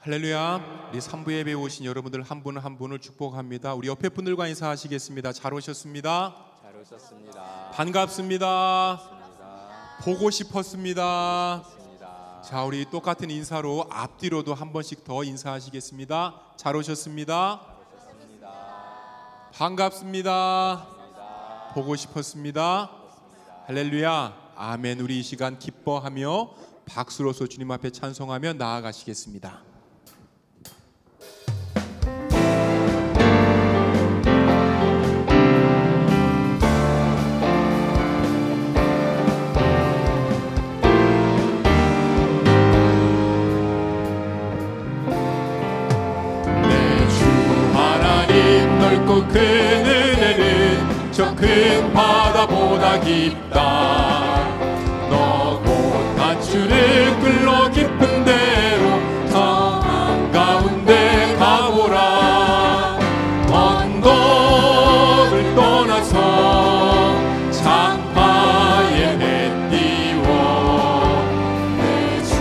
할렐루야. 우리 3부 예배에 오신 여러분들 한 분 한 분을 축복합니다. 우리 옆에 분들과 인사하시겠습니다. 잘 오셨습니다. 잘 오셨습니다. 반갑습니다. 보고 싶었습니다. 반갑습니다. 자, 우리 똑같은 인사로 앞뒤로도 한 번씩 더 인사하시겠습니다. 잘 오셨습니다. 반갑습니다. 보고 싶었습니다. 할렐루야. 아멘. 우리 이 시간 기뻐하며 박수로서 주님 앞에 찬송하며 나아가시겠습니다. 넓고 큰 은혜는 저 큰 바다보다 깊다. 너 곧 밧줄을 끌러 깊은 데로 저 한가운데 가보라. 언덕을 떠나서 장파에 해 띄워 내 주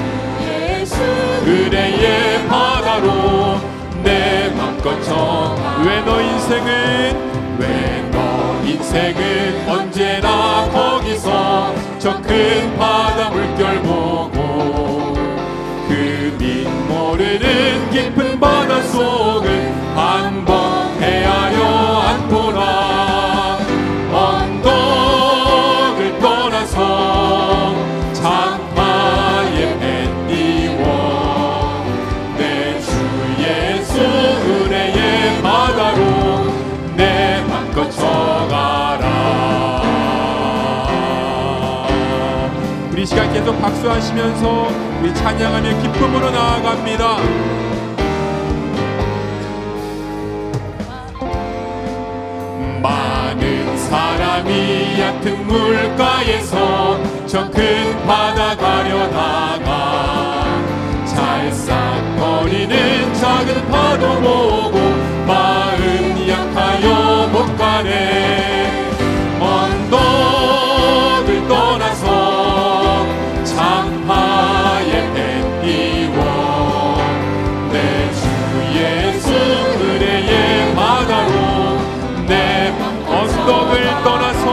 예수 은혜의 바다로 내 맘껏 정하. 왜 너 인생은 언제나 거기서 저 큰 바다 물결 보고 그 빛 모르는 깊은 바다 속을 한번 헤아려 안보라. 언덕을 떠나서 장파에 배 띄워 내 주 예수 은혜의 바다로 내 맘껏 쳐가라. 우리 시간 계속 박수하시면서 우리 찬양하며 기쁨으로 나아갑니다. 많은 사람이 얕은 물가에서 저 큰 바다 가려다가 찰싹거리는 작은 파도 보고 마음 약하여 못 가네. 언덕을 떠나서 장파에 배 띄워 내 주 예수 은혜의 바다로 내 언덕을 떠나서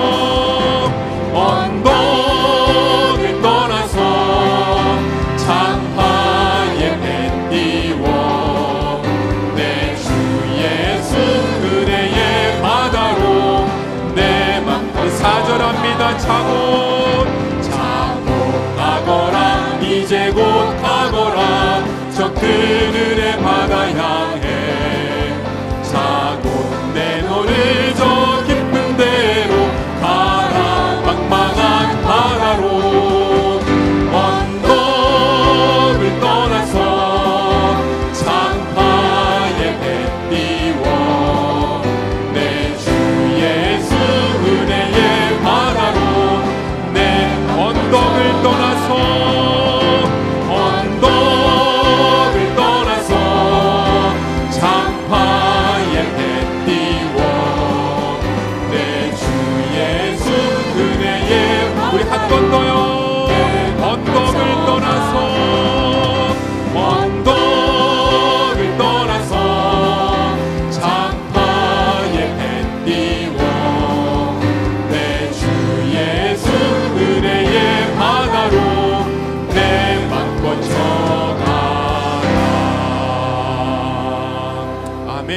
장파에 배 띄워 내 주 예수 은혜의 바다로 내 맘. 4절합니다. 자고 가거라. 이제 곧 가거라. 저 큰 은혜 바다 향해 자고 내 너를 저 깊은 데로 가라.茫茫한 바다로 언덕을 떠나서 장파에 배 띄워 내 주 예수 은혜의 바다로 내 언덕을 떠나서 장파에 배 띄워 내 주 예수 은혜의 우리 한 번 더요. 언덕을 떠나서 장파에 배 띄워 내 주 예수 은혜의 바다로 내 맘껏 쳐가라. 아멘.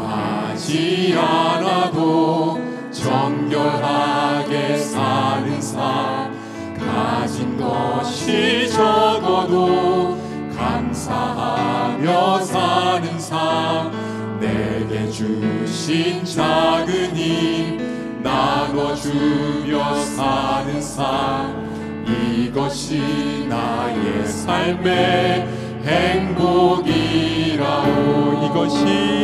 화려하지 않아도 정결하게 사는 삶, 가진 것이 적어도 감사하며 사는 삶, 내게 주신 작은 힘 나눠주며 사는 삶, 이것이 나의 삶의 행복이라오. 이것이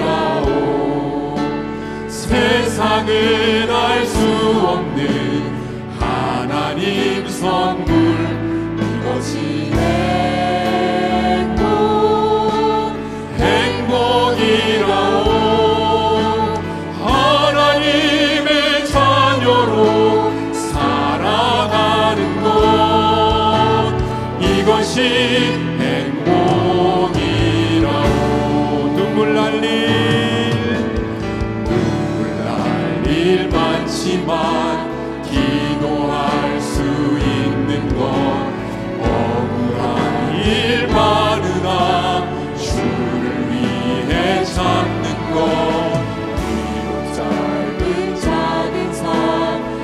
행복이라오. 세상은 알 수 없는 하나님 선물, 이것이 행복이라오. 눈물 날 일 많지만 기도할 수 있는 건 억울한 일 많으나 주를 위해 참는 것, 비록 짧은 작은 삶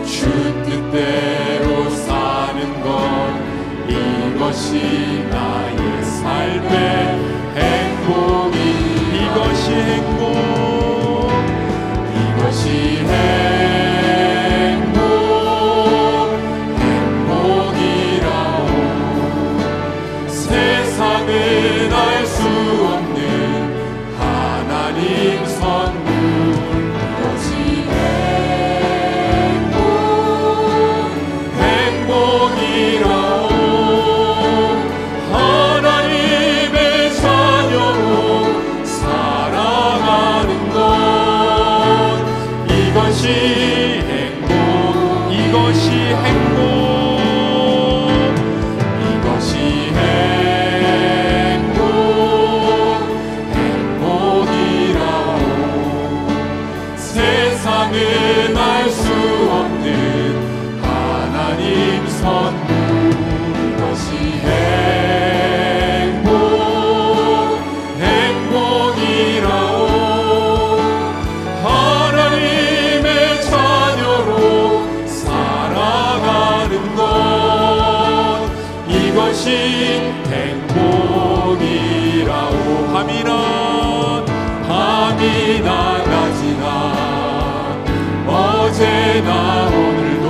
주 뜻대로 사는 것, 이것이 나의 삶의 행복이, 이것이 행복, 이것이 행복이라오. 세상은 알 수 없는 하나님 선물, 이것이 행복이라오. 하나님의 자녀로 살아가는 것, 이것이 행복, 이것이 행복, 이것이 행복이라오. 세상은 알 수 없는 하나님 선물, 이것이 행복이라오. 하나님의 자녀로 살아가는 것, 이것이 행복이라오. 밤이나 낮이나 어제나 오늘도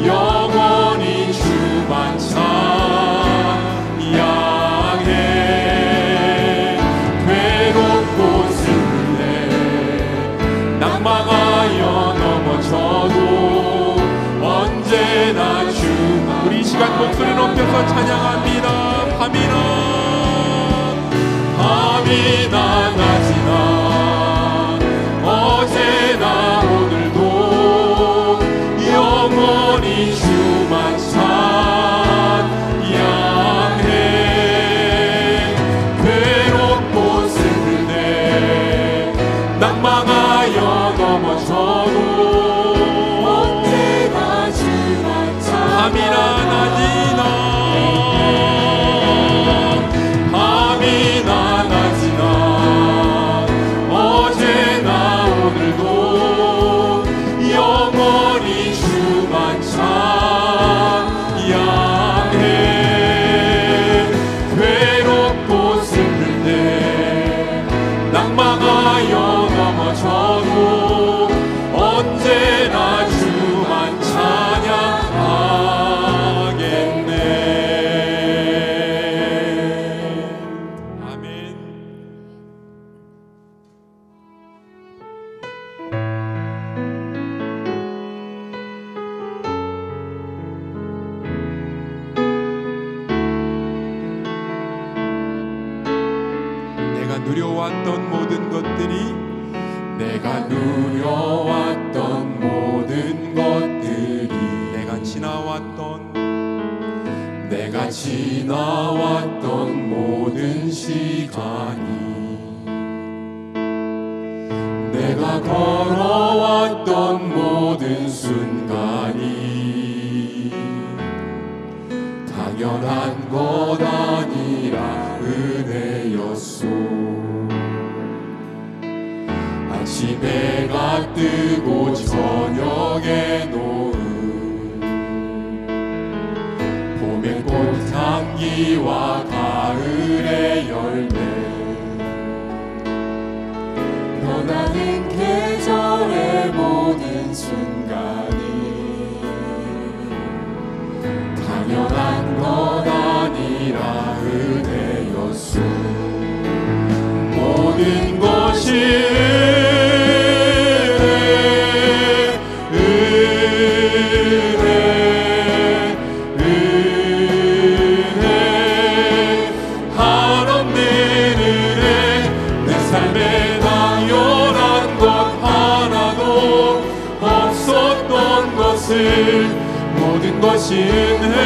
영원히 주만 찬양해. 괴롭고 슬플 때 낭망하여 넘어져도 언제나 주만. 우리 이 시간 목소리 높여서 찬양합니다. 밤이나 낮이나 어제나 오늘도 영원히 주만 찬양해. 괴롭고 슬플 때 낭망하여 넘어져도 언제나 주만 찬양해. 밤이나 낮이나 어제나 오늘도 영원히 주만 찬양해. 괴롭고 슬플 때 낭망하여 넘어져도 언제나 주만 찬양하겠네. 아멘. 내가 누려왔던 모든 것들이, 내가 누려왔던 모든 것들이, 내가 지나왔던 모든 시간이, 내가 걸어왔던 모든 순간이 당연한 것 아니라 은혜였소. 아침에 해가 뜨고 저녁에 노을, 봄의 꽃향기와 가을의 열매, 변하는 계절의 모든 순간이 당연한 것 아니라 은혜였소. 모든 것이 모든 것이 은혜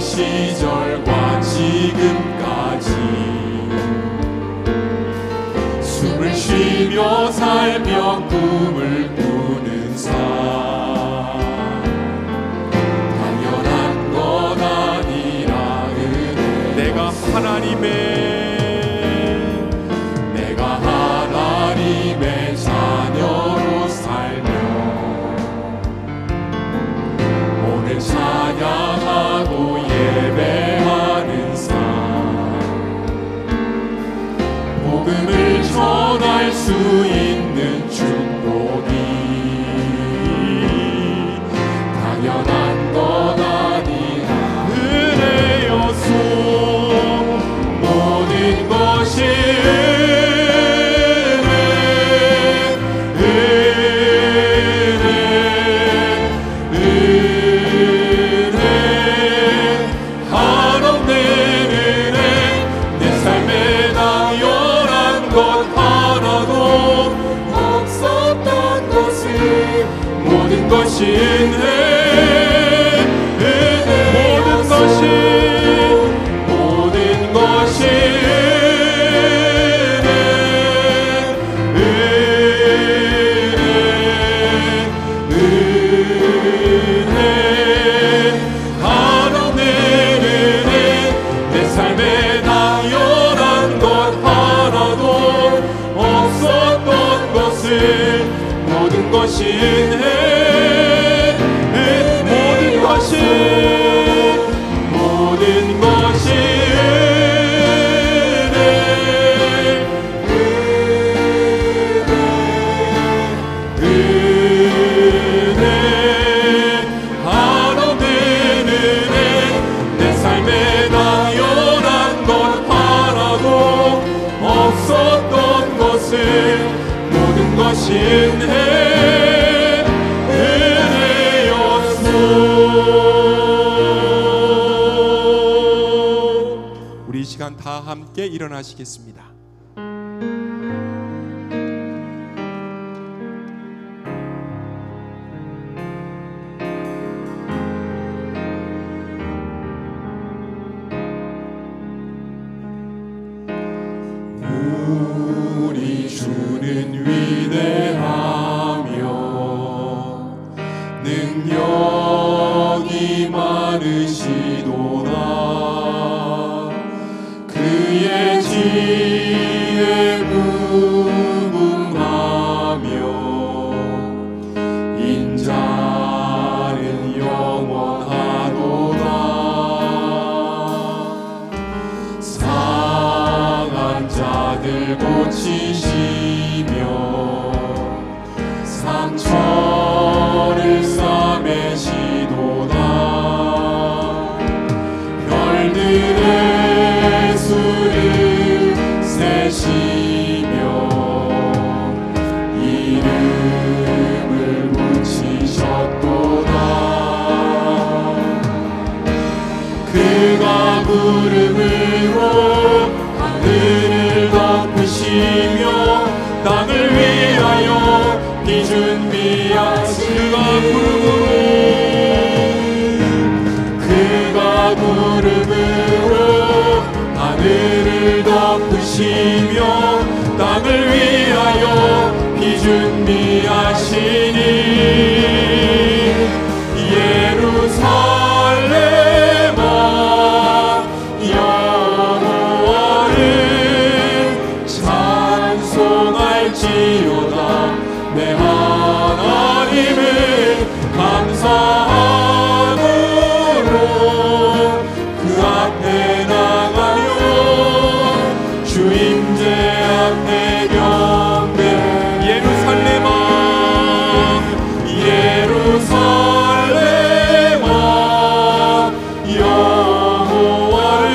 시절과 지금까지 숨을 쉬며 살며 꿈을 꾸는 삶 당연한 것 아니라 은혜 내가 하나님의 자녀로 살며 오늘 찬양하고 예배하는 삶 복음을 전할 수 있는 축복이 당연한 것 아니라 은혜여서 모든 것이 것이 은혜, 모든 것이 은혜 하나님의 은혜 내 삶에 당연한 것 하나도 없었던 것을 모든 것이 은혜 모든 것이 은혜 하나님의 은혜 내 삶에 당연한 것 하나도 없었던 것을 모든 것이 은혜였소. 우리 이 시간 다 함께 일어나시겠습니다. 우리 주는 위대하며 능력이 많으시도다. 그의 지혜 무궁하며 인자는 영원하도다. 상한 자들 고치시며 상처를 싸매시도다. 별들의 수를 세시며 이름을 붙이셨도다. 그가 구름으로 하늘을 덮으시며 땅을 위하여 비준비하신 그가 구름으로 하늘을 덮으시며 땅을 위하여 비준비하시니 예루살렘아 여호와를 찬송할지어다. 내 하나님을 감사함으로 그 앞에 나가며 주임제 앞에 경배. 예루살렘아 여호와를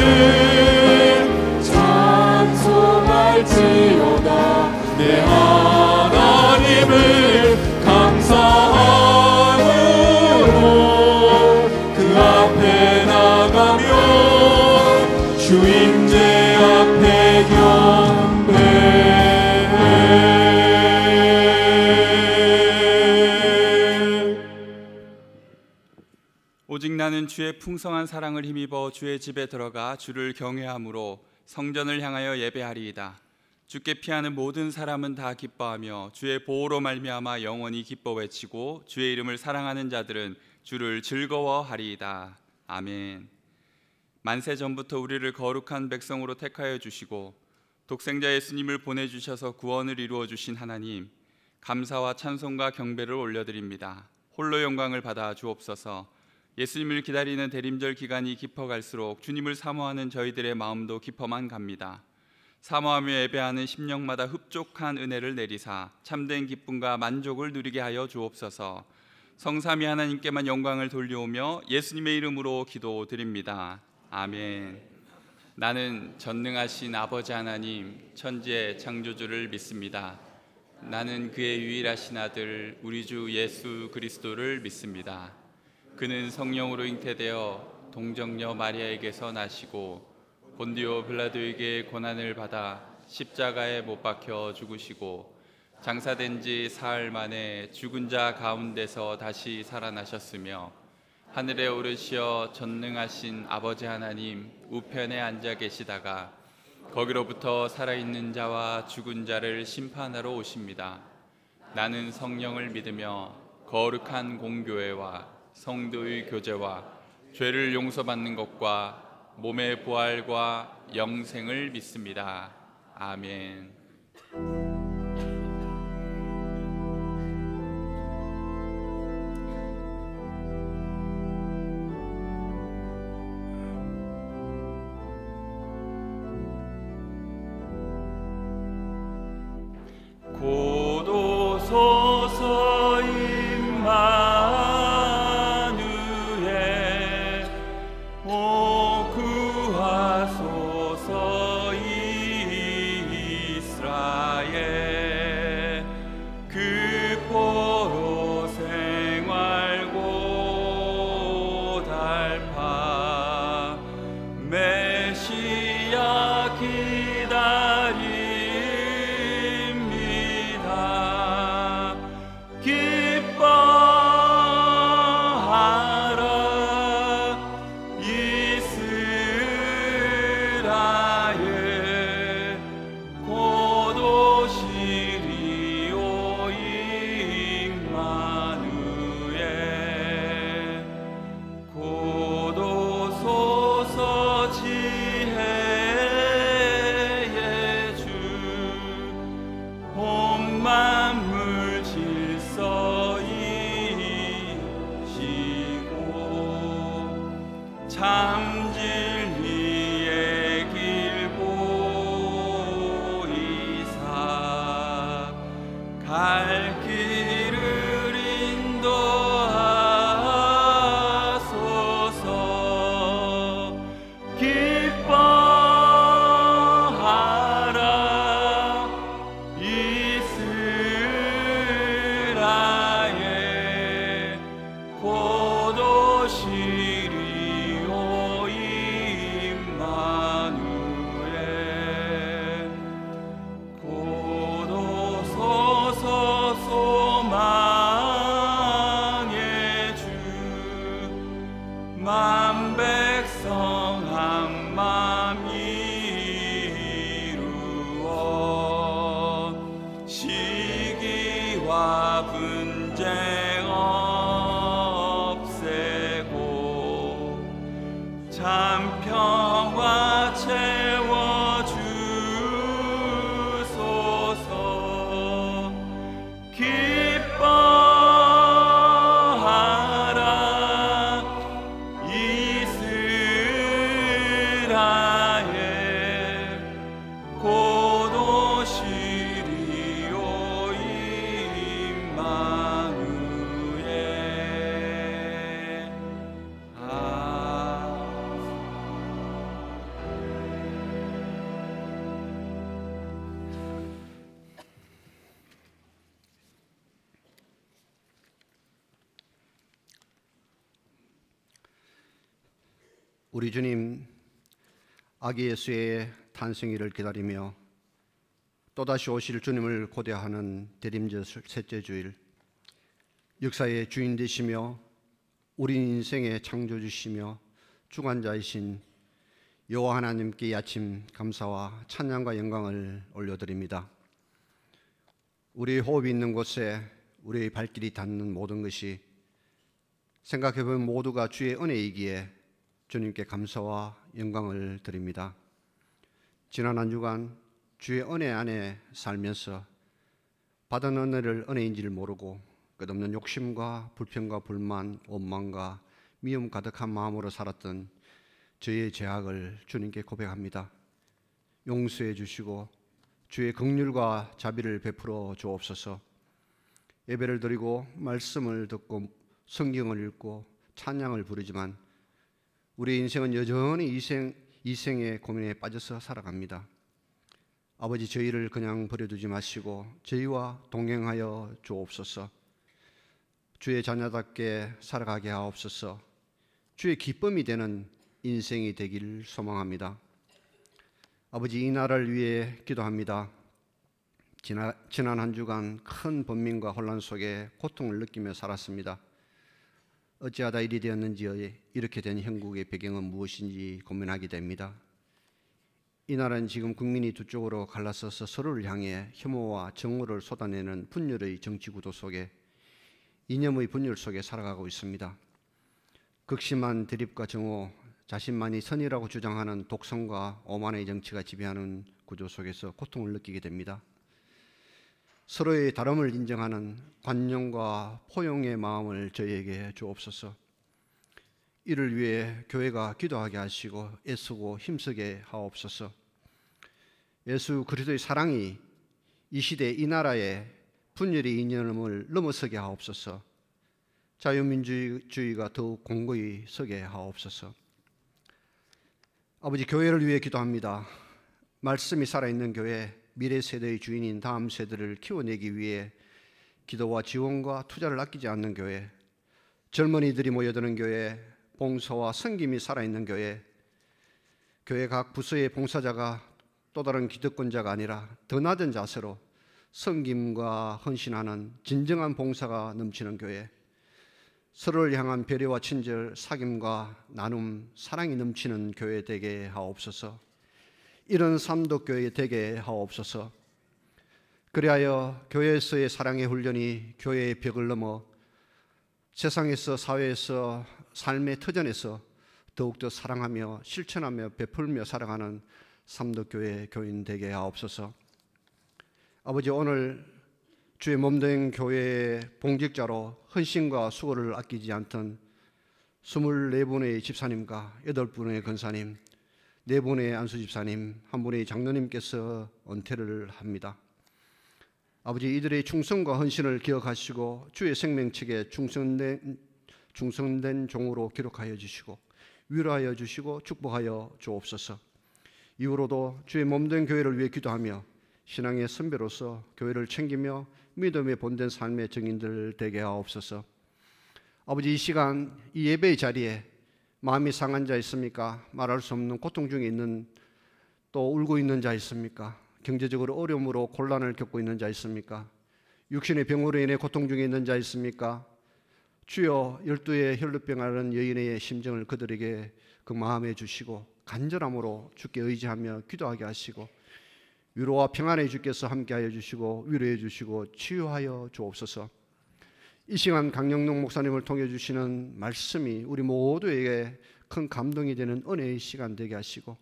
찬송할지어다. 내 하나님을 감사함으로 그 앞에 나가며 주임제 앞에 경배. 오직 나는 주의 풍성한 사랑을 힘입어 주의 집에 들어가 주를 경외함으로 성전을 향하여 예배하리이다. 주께 피하는 모든 사람은 다 기뻐하며 주의 보호로 말미암아 영원히 기뻐 외치고 주의 이름을 사랑하는 자들은 주를 즐거워하리이다. 아멘. 만세 전부터 우리를 거룩한 백성으로 택하여 주시고 독생자 예수님을 보내주셔서 구원을 이루어 주신 하나님, 감사와 찬송과 경배를 올려드립니다. 홀로 영광을 받아 주옵소서. 예수님을 기다리는 대림절 기간이 깊어갈수록 주님을 사모하는 저희들의 마음도 깊어만 갑니다. 사모하며 예배하는 심령마다 흡족한 은혜를 내리사 참된 기쁨과 만족을 누리게 하여 주옵소서. 성삼위 하나님께만 영광을 돌려오며 예수님의 이름으로 기도드립니다. 아멘. 나는 전능하신 아버지 하나님 천지의 창조주를 믿습니다. 나는 그의 유일하신 아들 우리 주 예수 그리스도를 믿습니다. 그는 성령으로 잉태되어 동정녀 마리아에게서 나시고 본디오 빌라도에게 고난을 받아 십자가에 못 박혀 죽으시고 장사된 지 사흘 만에 죽은 자 가운데서 다시 살아나셨으며 하늘에 오르시어 전능하신 아버지 하나님 우편에 앉아 계시다가 거기로부터 살아있는 자와 죽은 자를 심판하러 오십니다. 나는 성령을 믿으며 거룩한 공교회와 성도의 교제와 죄를 용서받는 것과 몸의 부활과 영생을 믿습니다. 아멘. 고도소서 임마누엘 오 구하소서 이스라엘 극보로 생활고 달파 메시아 기다립니다. 기뻐하라 이스라엘 고도시리오 임마누엘 고도소서 지혜의 주 온 만물 질서이시고 참 진리의 길 보이사 갈 길을 인도하소서. 기뻐하라 이스라엘 고도시리오 임마누엘 고도소서 소망의 주 만 백성 한 맘 이루어 시기와 분쟁 없애고 참 평화 채워주소서. 기뻐하라 이스라엘 고도시리오 임마누엘. 우리 주님 아기 예수의 탄생일을 기다리며 또다시 오실 주님을 고대하는 대림절 셋째 주일, 역사의 주인 되시며 우리 인생의 창조주시며 주관자이신 여호와 하나님께 이 아침 감사와 찬양과 영광을 올려드립니다. 우리의 호흡이 있는 곳에 우리의 발길이 닿는 모든 것이 생각해보면 모두가 주의 은혜이기에 주님께 감사와 영광을 드립니다. 지난 한 주간 주의 은혜 안에 살면서 받은 은혜를 은혜인지를 모르고 끝없는 욕심과 불평과 불만, 원망과 미움 가득한 마음으로 살았던 저의 죄악을 주님께 고백합니다. 용서해 주시고 주의 긍휼과 자비를 베풀어 주옵소서. 예배를 드리고 말씀을 듣고 성경을 읽고 찬양을 부르지만 우리의 인생은 여전히 이생의 고민에 빠져서 살아갑니다. 아버지, 저희를 그냥 버려두지 마시고 저희와 동행하여 주옵소서. 주의 자녀답게 살아가게 하옵소서. 주의 기쁨이 되는 인생이 되기를 소망합니다. 아버지, 이 나라를 위해 기도합니다. 지난 한 주간 큰 번민과 혼란 속에 고통을 느끼며 살았습니다. 어찌하다 일이 되었는지, 이렇게 된 형국의 배경은 무엇인지 고민하게 됩니다. 이 나라는 지금 국민이 두 쪽으로 갈라서서 서로를 향해 혐오와 정오를 쏟아내는 분열의 정치구도 속에, 이념의 분열 속에 살아가고 있습니다. 극심한 대립과 정오, 자신만이 선이라고 주장하는 독선과 오만의 정치가 지배하는 구조 속에서 고통을 느끼게 됩니다. 서로의 다름을 인정하는 관용과 포용의 마음을 저희에게 주옵소서. 이를 위해 교회가 기도하게 하시고 애쓰고 힘쓰게 하옵소서. 예수 그리스도의 사랑이 이 시대 이 나라의 분열의 이념을 넘어서게 하옵소서. 자유민주주의가 더욱 공고히 서게 하옵소서. 아버지, 교회를 위해 기도합니다. 말씀이 살아있는 교회, 미래 세대의 주인인 다음 세대를 키워내기 위해 기도와 지원과 투자를 아끼지 않는 교회, 젊은이들이 모여드는 교회, 봉사와 섬김이 살아있는 교회, 교회 각 부서의 봉사자가 또 다른 기득권자가 아니라 더 낮은 자세로 섬김과 헌신하는 진정한 봉사가 넘치는 교회, 서로를 향한 배려와 친절, 사귐과 나눔, 사랑이 넘치는 교회 되게 하옵소서. 이런 삼덕교회 되게 하옵소서. 그리하여 교회에서의 사랑의 훈련이 교회의 벽을 넘어 세상에서, 사회에서, 삶의 터전에서 더욱더 사랑하며 실천하며 베풀며 살아가는 삼덕교회 교인 되게 하옵소서. 아버지, 오늘 주의 몸된 교회의 봉직자로 헌신과 수고를 아끼지 않던 24분의 집사님과 8분의 권사님, 4분의 안수집사님, 1분의 장로님께서 은퇴를 합니다. 아버지, 이들의 충성과 헌신을 기억하시고 주의 생명책에 충성된 종으로 기록하여 주시고 위로하여 주시고 축복하여 주옵소서. 이후로도 주의 몸된 교회를 위해 기도하며 신앙의 선배로서 교회를 챙기며 믿음의 본된 삶의 증인들 되게 하옵소서. 아버지, 이 시간 이 예배의 자리에 마음이 상한 자 있습니까? 말할 수 없는 고통 중에 있는, 또 울고 있는 자 있습니까? 경제적으로 어려움으로 곤란을 겪고 있는 자 있습니까? 육신의 병으로 인해 고통 중에 있는 자 있습니까? 주여, 12의 혈루병 앓은 여인의 심정을 그들에게 그 마음에 주시고 간절함으로 주께 의지하며 기도하게 하시고 위로와 평안의 주께서 함께하여 주시고 위로해 주시고 치유하여 주옵소서. 이 시간 강영록 목사님을 통해 주시는 말씀이 우리 모두에게 큰 감동이 되는 은혜의 시간 되게 하시고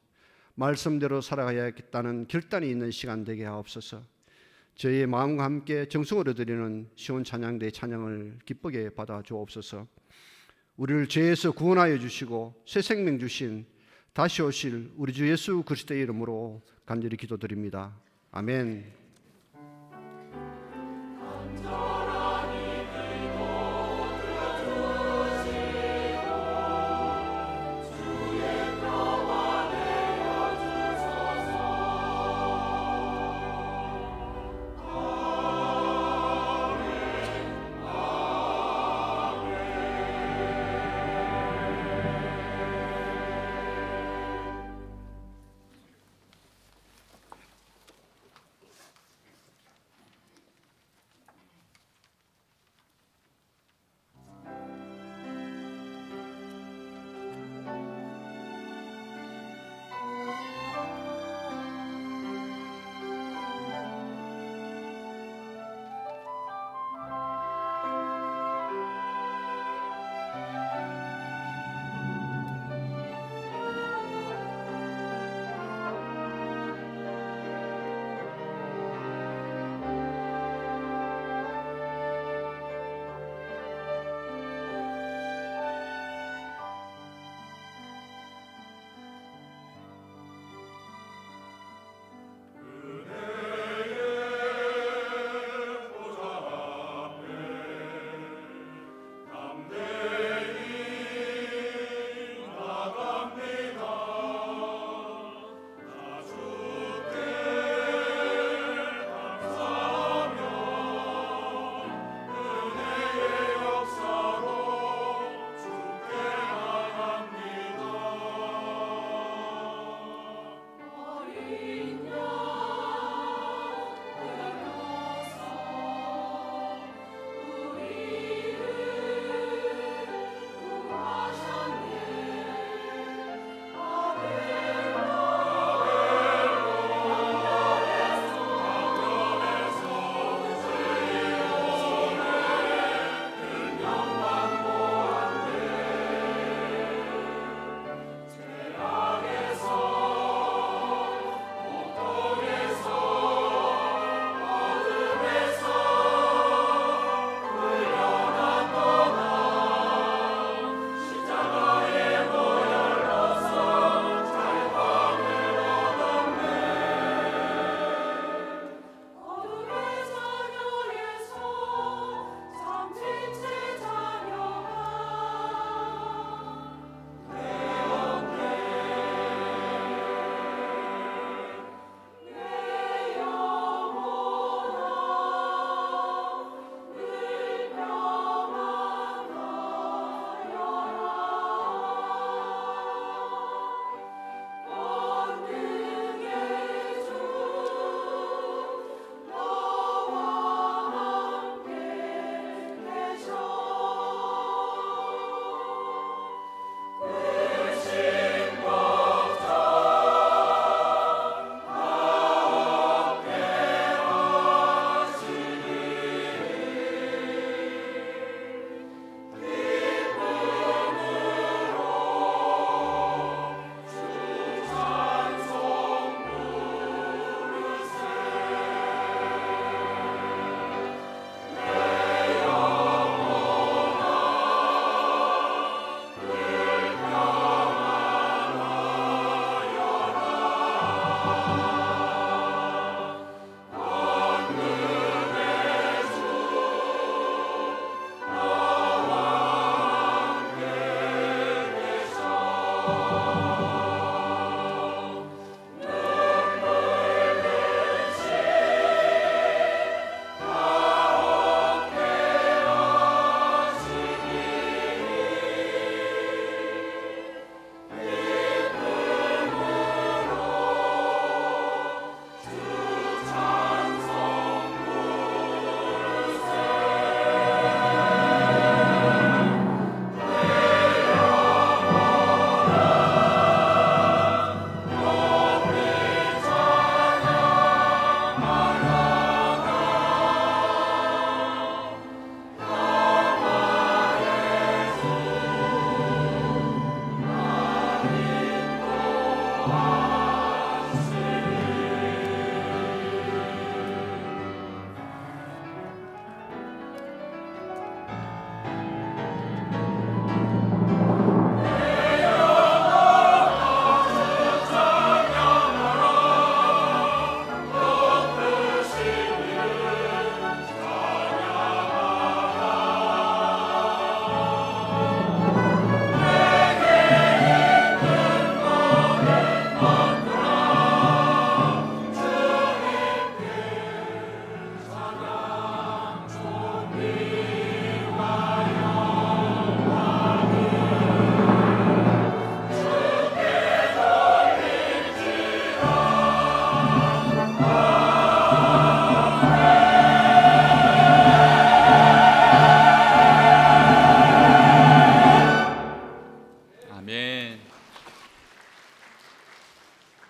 말씀대로 살아가야겠다는 결단이 있는 시간 되게 하옵소서. 저희의 마음과 함께 정성으로 드리는 시온 찬양대의 찬양을 기쁘게 받아 주옵소서. 우리를 죄에서 구원하여 주시고 새 생명 주신 다시 오실 우리 주 예수 그리스도의 이름으로 간절히 기도드립니다. 아멘.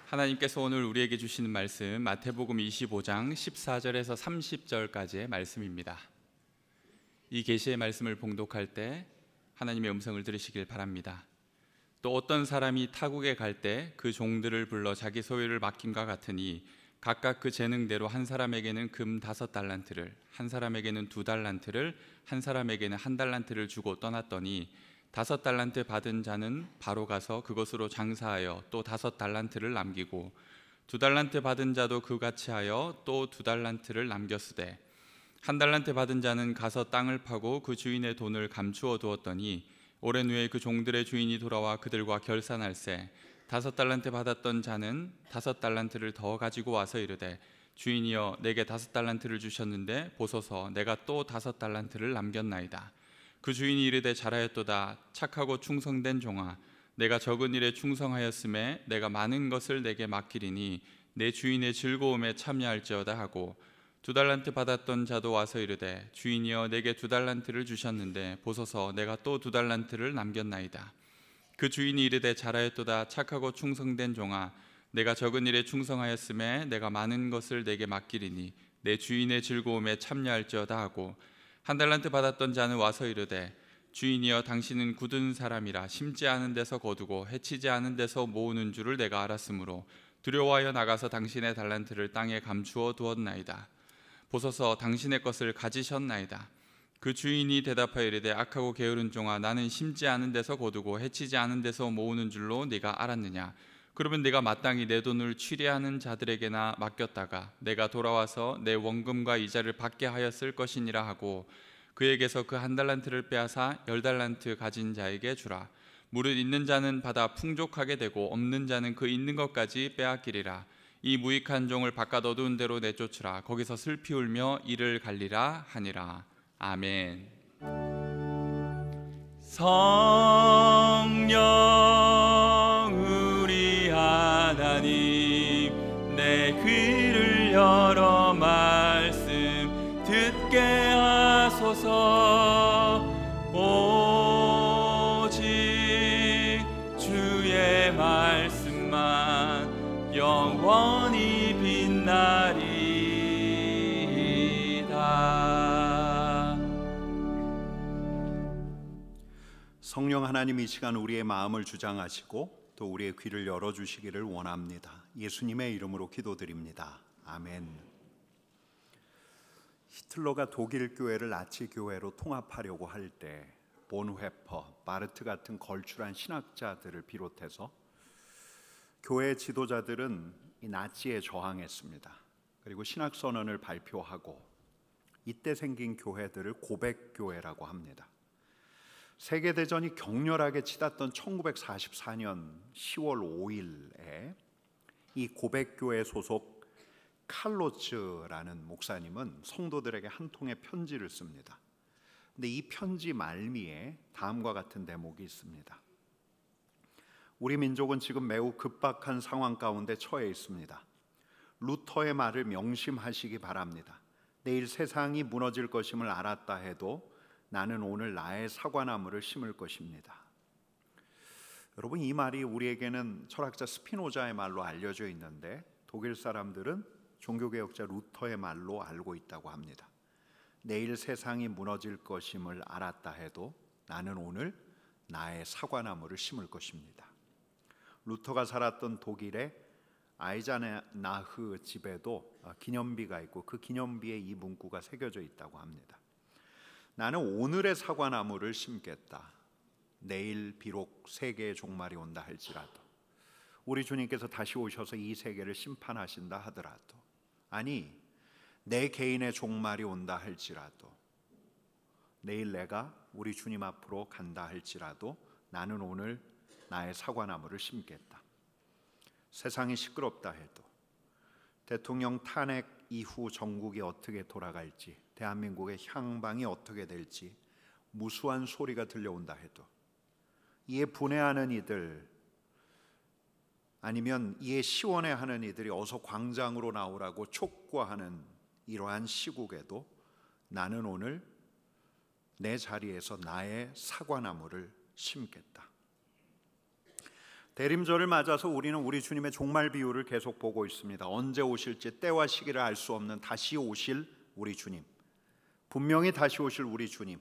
하나님께서 오늘 우리에게 주시는 말씀 마태복음 25장 14절에서 30절까지의 말씀입니다. 이 계시의 말씀을 봉독할 때 하나님의 음성을 들으시길 바랍니다. 또 어떤 사람이 타국에 갈 때 그 종들을 불러 자기 소유를 맡김과 같으니 각각 그 재능대로 한 사람에게는 금 5달란트를, 한 사람에게는 2달란트를, 한 사람에게는 1달란트를 주고 떠났더니 5달란트 받은 자는 바로 가서 그것으로 장사하여 또 5달란트를 남기고 2달란트 받은 자도 그같이 하여 또 2달란트를 남겼으되 1달란트 받은 자는 가서 땅을 파고 그 주인의 돈을 감추어 두었더니 오랜 후에 그 종들의 주인이 돌아와 그들과 결산할세 5달란트 받았던 자는 5달란트를 더 가지고 와서 이르되 주인이여 내게 5달란트를 주셨는데 보소서 내가 또 5달란트를 남겼나이다. 그 주인이 이르되 잘하였도다. 착하고 충성된 종아, 내가 적은 일에 충성하였음에 내가 많은 것을 내게 맡기리니 내 주인의 즐거움에 참여할지어다 하고 2달란트 받았던 자도 와서 이르되 주인이여 내게 2달란트를 주셨는데 보소서 내가 또 2달란트를 남겼나이다. 그 주인이 이르되 잘하였도다. 착하고 충성된 종아, 내가 적은 일에 충성하였음에 내가 많은 것을 내게 맡기리니 내 주인의 즐거움에 참여할지어다 하고 1달란트 받았던 자는 와서 이르되 주인이여 당신은 굳은 사람이라 심지 않은 데서 거두고 해치지 않은 데서 모으는 줄을 내가 알았으므로 두려워하여 나가서 당신의 달란트를 땅에 감추어 두었나이다. 보소서 당신의 것을 가지셨나이다. 그 주인이 대답하여 이르되 악하고 게으른 종아, 나는 심지 않은 데서 거두고 해치지 않은 데서 모으는 줄로 네가 알았느냐? 그러면 네가 마땅히 내 돈을 취리하는 자들에게나 맡겼다가 내가 돌아와서 내 원금과 이자를 받게 하였을 것이니라 하고 그에게서 그 1달란트를 빼앗아 10달란트 가진 자에게 주라. 무릇 있는 자는 받아 풍족하게 되고 없는 자는 그 있는 것까지 빼앗기리라. 이 무익한 종을 바깥 어두운 데로 내쫓으라. 거기서 슬피 울며 이를 갈리라 하니라. 아멘. 성령 우리 하나님, 내 귀를 열어 말씀 듣게 하소서. 오직 주의 말씀만 영원히 빛나리이다. 성령 하나님, 이 시간 우리의 마음을 주장하시고 또 우리의 귀를 열어주시기를 원합니다. 예수님의 이름으로 기도드립니다. 아멘. 히틀러가 독일 교회를 나치 교회로 통합하려고 할 때 본회퍼, 바르트 같은 걸출한 신학자들을 비롯해서 교회 지도자들은 이 나치에 저항했습니다. 그리고 신학선언을 발표하고 이때 생긴 교회들을 고백교회라고 합니다. 세계대전이 격렬하게 치닫던 1944년 10월 5일에 이 고백교회 소속 칼로츠라는 목사님은 성도들에게 한 통의 편지를 씁니다. 근데 이 편지 말미에 다음과 같은 대목이 있습니다. 우리 민족은 지금 매우 급박한 상황 가운데 처해 있습니다. 루터의 말을 명심하시기 바랍니다. 내일 세상이 무너질 것임을 알았다 해도 나는 오늘 나의 사과나무를 심을 것입니다. 여러분, 이 말이 우리에게는 철학자 스피노자의 말로 알려져 있는데 독일 사람들은 종교개혁자 루터의 말로 알고 있다고 합니다. 내일 세상이 무너질 것임을 알았다 해도 나는 오늘 나의 사과나무를 심을 것입니다. 루터가 살았던 독일의 아이자나흐 집에도 기념비가 있고 그 기념비에 이 문구가 새겨져 있다고 합니다. 나는 오늘의 사과나무를 심겠다. 내일 비록 세계의 종말이 온다 할지라도, 우리 주님께서 다시 오셔서 이 세계를 심판하신다 하더라도, 아니 내 개인의 종말이 온다 할지라도, 내일 내가 우리 주님 앞으로 간다 할지라도 나는 오늘 나의 사과나무를 심겠다. 세상이 시끄럽다 해도, 대통령 탄핵 이후 전국이 어떻게 돌아갈지, 대한민국의 향방이 어떻게 될지 무수한 소리가 들려온다 해도, 이에 분해하는 이들, 아니면 이에 시원해하는 이들이 어서 광장으로 나오라고 촉구하는 이러한 시국에도 나는 오늘 내 자리에서 나의 사과나무를 심겠다. 대림절을 맞아서 우리는 우리 주님의 종말 비유를 계속 보고 있습니다. 언제 오실지 때와 시기를 알 수 없는 다시 오실 우리 주님, 분명히 다시 오실 우리 주님.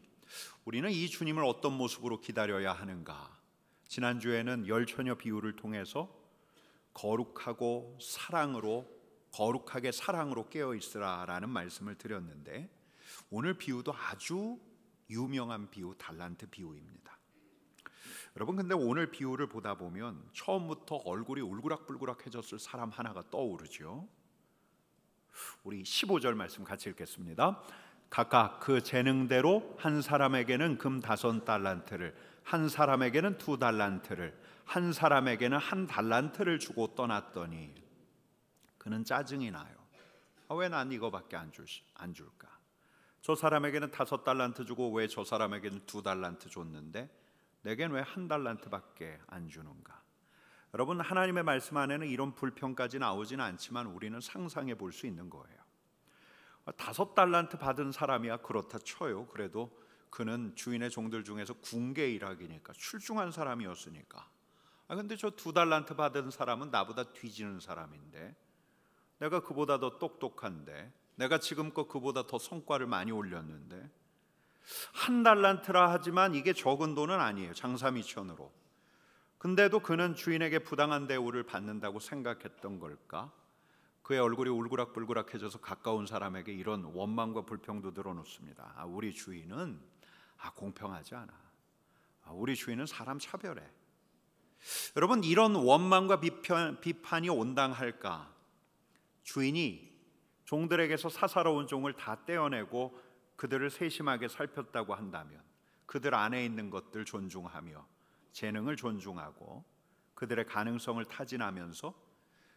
우리는 이 주님을 어떤 모습으로 기다려야 하는가? 지난주에는 열처녀 비유를 통해서 거룩하게 사랑으로 깨어 있으라라는 말씀을 드렸는데, 오늘 비유도 아주 유명한 비유, 달란트 비유입니다. 여러분, 근데 오늘 비유를 보다 보면 처음부터 얼굴이 울그락불그락해졌을 사람 하나가 떠오르죠. 우리 15절 말씀 같이 읽겠습니다. 각각 그 재능대로 한 사람에게는 금 5달란트를, 한 사람에게는 2달란트를, 한 사람에게는 1달란트를 주고 떠났더니 그는 짜증이 나요. 왜 난 이거밖에 안 줄까? 저 사람에게는 5달란트 주고 왜 저 사람에게는 2달란트 줬는데 내겐 왜 1달란트밖에 안 주는가? 여러분, 하나님의 말씀 안에는 이런 불평까지 나오지는 않지만 우리는 상상해 볼 수 있는 거예요. 5달란트 받은 사람이야 그렇다 쳐요. 그래도 그는 주인의 종들 중에서 군계 일학이니까 출중한 사람이었으니까. 근데 저 2달란트 받은 사람은 나보다 뒤지는 사람인데, 내가 그보다 더 똑똑한데, 내가 지금껏 그보다 더 성과를 많이 올렸는데, 1달란트라 하지만 이게 적은 돈은 아니에요. 장사미천으로. 근데도 그는 주인에게 부당한 대우를 받는다고 생각했던 걸까? 그의 얼굴이 울그락불그락해져서 가까운 사람에게 이런 원망과 불평도 늘어놓습니다. 우리 주인은 공평하지 않아. 우리 주인은 사람 차별해. 여러분, 이런 원망과 비판이 온당할까? 주인이 종들에게서 사사로운 종을 다 떼어내고 그들을 세심하게 살폈다고 한다면, 그들 안에 있는 것들 존중하며 재능을 존중하고 그들의 가능성을 타진하면서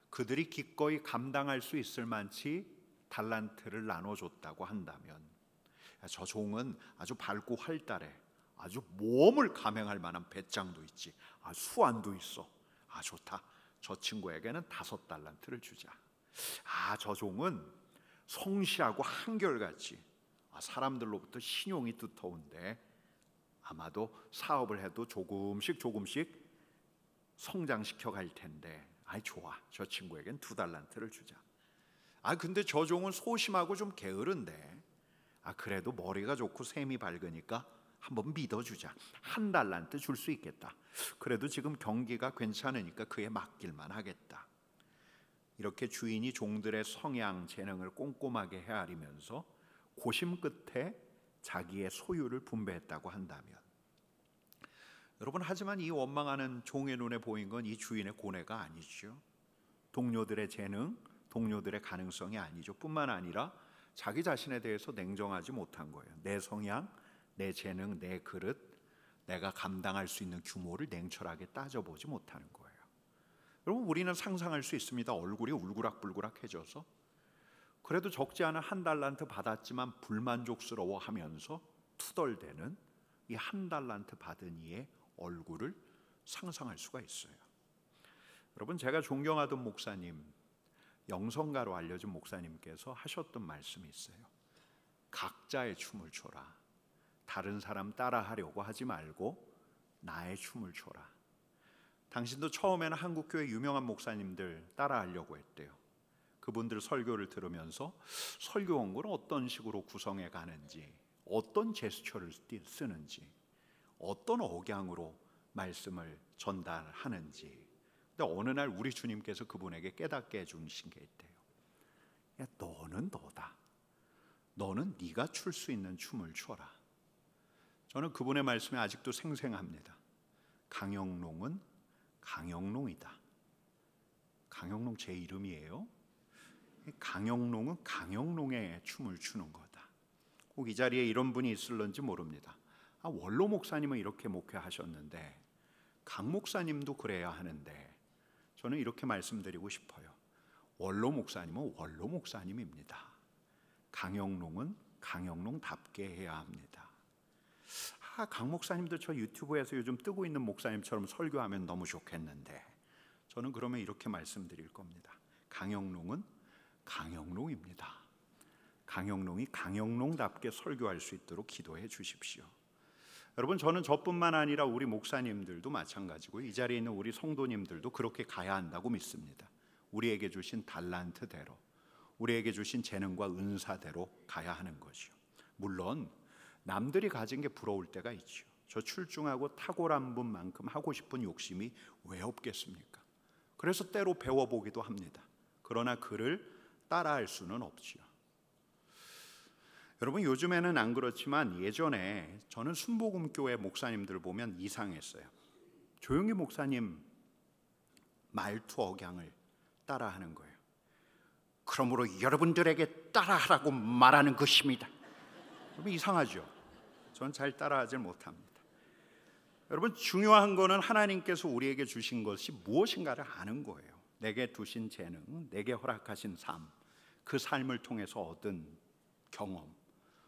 그들이 기꺼이 감당할 수 있을 만치 달란트를 나눠줬다고 한다면, 저 종은 아주 밝고 활달해, 아주 모험을 감행할 만한 배짱도 있지, 수완도 있어, 좋다, 저 친구에게는 5달란트를 주자. 저 종은 성실하고 한결같이 사람들로부터 신용이 두터운데 아마도 사업을 해도 조금씩 성장시켜 갈 텐데, 좋아, 저 친구에겐 2달란트를 주자. 근데 저 종은 소심하고 좀 게으른데 그래도 머리가 좋고 셈이 밝으니까 한번 믿어주자. 1달란트 줄 수 있겠다. 그래도 지금 경기가 괜찮으니까 그에 맡길만 하겠다. 이렇게 주인이 종들의 성향, 재능을 꼼꼼하게 헤아리면서 고심 끝에 자기의 소유를 분배했다고 한다면, 여러분, 하지만 이 원망하는 종의 눈에 보인 건 이 주인의 고뇌가 아니죠. 동료들의 재능, 동료들의 가능성이 아니죠. 뿐만 아니라 자기 자신에 대해서 냉정하지 못한 거예요. 내 성향, 내 재능, 내 그릇, 내가 감당할 수 있는 규모를 냉철하게 따져보지 못하는 거예요. 여러분, 우리는 상상할 수 있습니다. 얼굴이 울그락불그락해져서 그래도 적지 않은 1달란트 받았지만 불만족스러워하면서 투덜대는 이 1달란트 받은 이의 얼굴을 상상할 수가 있어요. 여러분, 제가 존경하던 목사님, 영성가로 알려진 목사님께서 하셨던 말씀이 있어요. 각자의 춤을 춰라. 다른 사람 따라하려고 하지 말고 나의 춤을 춰라. 당신도 처음에는 한국교회 유명한 목사님들 따라하려고 했대요. 그분들 설교를 들으면서 설교 원고를 어떤 식으로 구성해 가는지, 어떤 제스처를 쓰는지, 어떤 억양으로 말씀을 전달하는지. 근데 어느 날 우리 주님께서 그분에게 깨닫게 해주신 게 있대요. 너는 너다. 너는 네가 출 수 있는 춤을 춰라. 저는 그분의 말씀이 아직도 생생합니다. 강영롱은 강영롱이다. 강영롱 제 이름이에요. 강영롱은 강영롱의 춤을 추는 거다. 꼭 이 자리에 이런 분이 있을런지 모릅니다. 원로 목사님은 이렇게 목회하셨는데 강 목사님도 그래야 하는데, 저는 이렇게 말씀드리고 싶어요. 원로 목사님은 원로 목사님입니다. 강영롱은 강영롱답게 해야 합니다. 강 목사님도 저 유튜브에서 요즘 뜨고 있는 목사님처럼 설교하면 너무 좋겠는데, 저는 그러면 이렇게 말씀드릴 겁니다. 강영롱은 강영롱입니다. 강영롱이 강영롱답게 설교할 수 있도록 기도해 주십시오. 여러분, 저는 저뿐만 아니라 우리 목사님들도 마찬가지고 이 자리에 있는 우리 성도님들도 그렇게 가야 한다고 믿습니다. 우리에게 주신 달란트대로, 우리에게 주신 재능과 은사대로 가야 하는 것이요. 물론 남들이 가진 게 부러울 때가 있죠. 저 출중하고 탁월한 분만큼 하고 싶은 욕심이 왜 없겠습니까? 그래서 때로 배워보기도 합니다. 그러나 그를 따라할 수는 없지요. 여러분, 요즘에는 안 그렇지만 예전에 저는 순복음교회 목사님들을 보면 이상했어요. 조용히 목사님 말투 억양을 따라하는 거예요. 그러므로 여러분들에게 따라하라고 말하는 것입니다. 여러분, 이상하죠? 전 잘 따라하지 못합니다. 여러분, 중요한 거는 하나님께서 우리에게 주신 것이 무엇인가를 아는 거예요. 내게 두신 재능, 내게 허락하신 삶, 그 삶을 통해서 얻은 경험,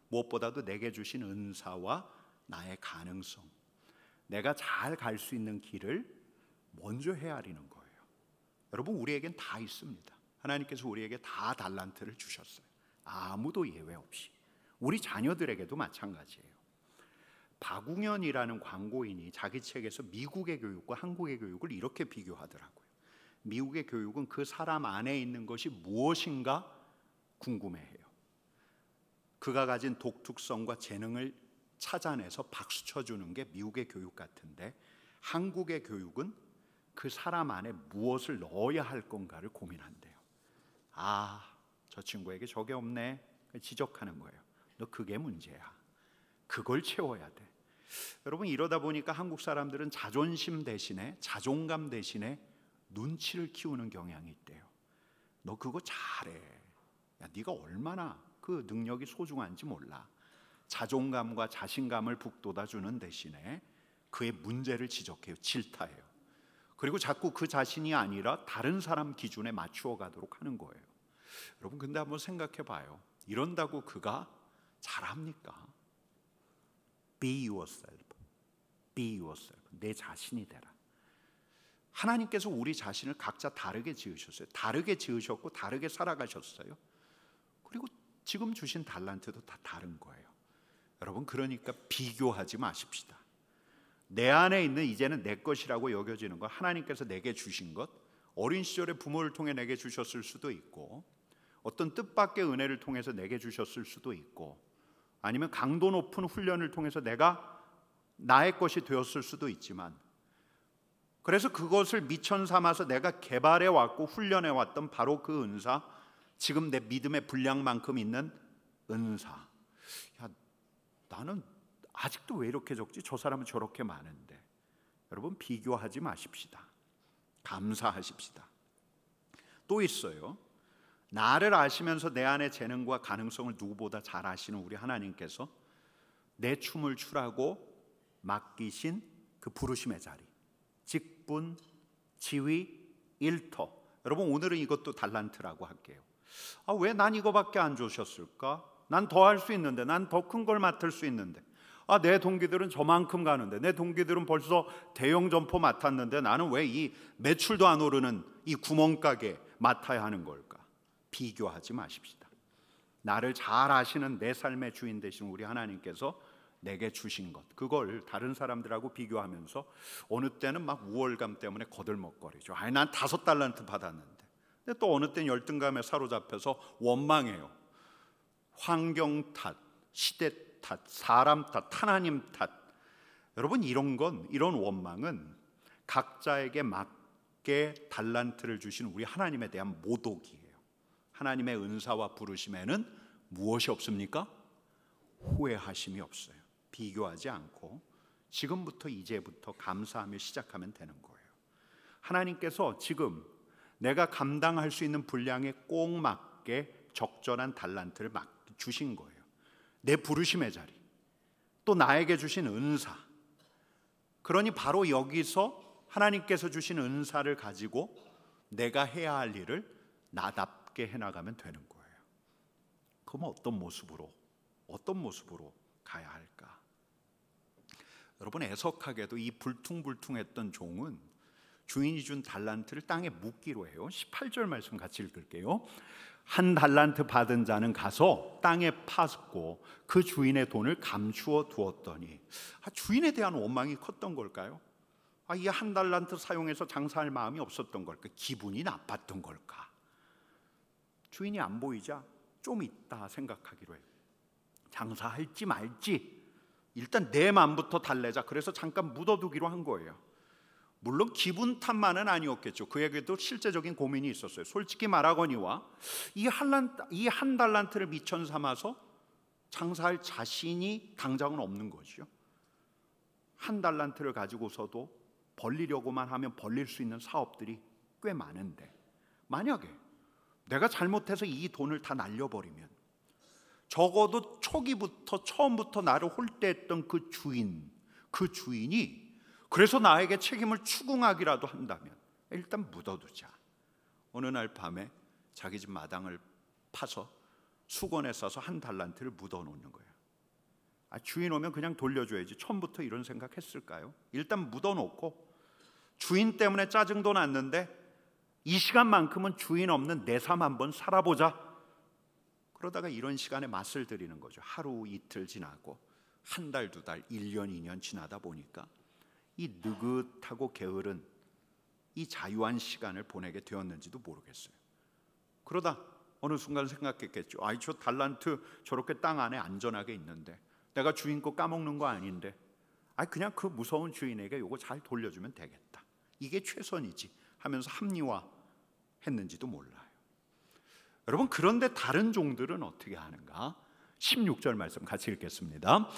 무엇보다도 내게 주신 은사와 나의 가능성, 내가 잘 갈 수 있는 길을 먼저 헤아리는 거예요. 여러분, 우리에겐 다 있습니다. 하나님께서 우리에게 다 달란트를 주셨어요. 아무도 예외 없이. 우리 자녀들에게도 마찬가지예요. 박웅현이라는 광고인이 자기 책에서 미국의 교육과 한국의 교육을 이렇게 비교하더라고요. 미국의 교육은 그 사람 안에 있는 것이 무엇인가 궁금해해요. 그가 가진 독특성과 재능을 찾아내서 박수 쳐주는 게 미국의 교육 같은데, 한국의 교육은 그 사람 안에 무엇을 넣어야 할 건가를 고민한대요. 아, 저 친구에게 저게 없네, 지적하는 거예요. 너 그게 문제야. 그걸 채워야 돼. 여러분, 이러다 보니까 한국 사람들은 자존심 대신에, 자존감 대신에 눈치를 키우는 경향이 있대요. 너 그거 잘해. 야, 네가 얼마나 그 능력이 소중한지 몰라. 자존감과 자신감을 북돋아주는 대신에 그의 문제를 지적해요. 질타해요. 그리고 자꾸 그 자신이 아니라 다른 사람 기준에 맞추어 가도록 하는 거예요. 여러분, 근데 한번 생각해 봐요. 이런다고 그가 잘합니까? Be yourself. Be yourself. 내 자신이 되라. 하나님께서 우리 자신을 각자 다르게 지으셨어요. 다르게 지으셨고 다르게 살아가셨어요. 그리고 지금 주신 달란트도 다 다른 거예요. 여러분, 그러니까 비교하지 마십시다. 내 안에 있는, 이제는 내 것이라고 여겨지는 것, 하나님께서 내게 주신 것, 어린 시절에 부모를 통해 내게 주셨을 수도 있고, 어떤 뜻밖의 은혜를 통해서 내게 주셨을 수도 있고, 아니면 강도 높은 훈련을 통해서 내가 나의 것이 되었을 수도 있지만, 그래서 그것을 미천 삼아서 내가 개발해 왔고 훈련해 왔던 바로 그 은사, 지금 내 믿음의 분량만큼 있는 은사. 야, 나는 아직도 왜 이렇게 적지? 저 사람은 저렇게 많은데. 여러분, 비교하지 마십시다. 감사하십시다. 또 있어요. 나를 아시면서 내 안의 재능과 가능성을 누구보다 잘 아시는 우리 하나님께서 내 춤을 추라고 맡기신 그 부르심의 자리, 직분, 지위, 일터. 여러분, 오늘은 이것도 달란트라고 할게요. 아, 왜 난 이거밖에 안 주셨을까? 난 더 할 수 있는데, 난 더 큰 걸 맡을 수 있는데, 아, 내 동기들은 저만큼 가는데, 내 동기들은 벌써 대형 점포 맡았는데 나는 왜 이 매출도 안 오르는 이 구멍가게 맡아야 하는 걸까? 비교하지 마십시다. 나를 잘 아시는 내 삶의 주인 되신 우리 하나님께서 내게 주신 것, 그걸 다른 사람들하고 비교하면서 어느 때는 막 우월감 때문에 거들먹거리죠. 아니, 난 5달란트 받았는데. 근데 또 어느 때는 열등감에 사로잡혀서 원망해요. 환경 탓, 시대 탓, 사람 탓, 하나님 탓. 여러분, 이런 원망은 각자에게 맞게 달란트를 주신 우리 하나님에 대한 모독이에요. 하나님의 은사와 부르심에는 무엇이 없습니까? 후회하심이 없어요. 비교하지 않고 지금부터, 이제부터 감사하며 시작하면 되는 거예요. 하나님께서 지금 내가 감당할 수 있는 분량에 꼭 맞게 적절한 달란트를 주신 거예요. 내 부르심의 자리, 또 나에게 주신 은사. 그러니 바로 여기서 하나님께서 주신 은사를 가지고 내가 해야 할 일을 나답게 해나가면 되는 거예요. 그럼 어떤 모습으로 가야 할까? 여러분, 애석하게도 이 불퉁불퉁했던 종은 주인이 준 달란트를 땅에 묻기로 해요. 18절 말씀 같이 읽을게요. 한 달란트 받은 자는 가서 땅에 파고 그 주인의 돈을 감추어 두었더니 주인에 대한 원망이 컸던 걸까요? 이 한 달란트 사용해서 장사할 마음이 없었던 걸까? 기분이 나빴던 걸까? 주인이 안 보이자 좀 있다 생각하기로 해요. 장사할지 말지 일단 내 마음부터 달래자. 그래서 잠깐 묻어두기로 한 거예요. 물론 기분 탓만은 아니었겠죠. 그에게도 실제적인 고민이 있었어요. 솔직히 말하거니와 이 한 달란트를 미천 삼아서 장사할 자신이 당장은 없는 거죠. 한 달란트를 가지고서도 벌리려고만 하면 벌릴 수 있는 사업들이 꽤 많은데, 만약에 내가 잘못해서 이 돈을 다 날려버리면 적어도 초기부터 처음부터 나를 홀대했던 그 주인이 그래서 나에게 책임을 추궁하기라도 한다면 일단 묻어두자. 어느 날 밤에 자기 집 마당을 파서 수건에 싸서 한 달란트를 묻어놓는 거예요. 주인 오면 그냥 돌려줘야지. 처음부터 이런 생각했을까요? 일단 묻어놓고 주인 때문에 짜증도 났는데 이 시간만큼은 주인 없는 내 삶 한번 살아보자. 그러다가 이런 시간에 맛을 들이는 거죠. 하루 이틀 지나고 한 달, 두 달, 1년, 2년 지나다 보니까 이 느긋하고 게으른 이 자유한 시간을 보내게 되었는지도 모르겠어요. 그러다 어느 순간 생각했겠죠. 저 달란트 저렇게 땅 안에 안전하게 있는데 내가 주인 거 까먹는 거 아닌데 그냥 그 무서운 주인에게 이거 잘 돌려주면 되겠다. 이게 최선이지 하면서 합리화했는지도 몰라요. 여러분, 그런데 다른 종들은 어떻게 하는가? 16절 말씀 같이 읽겠습니다.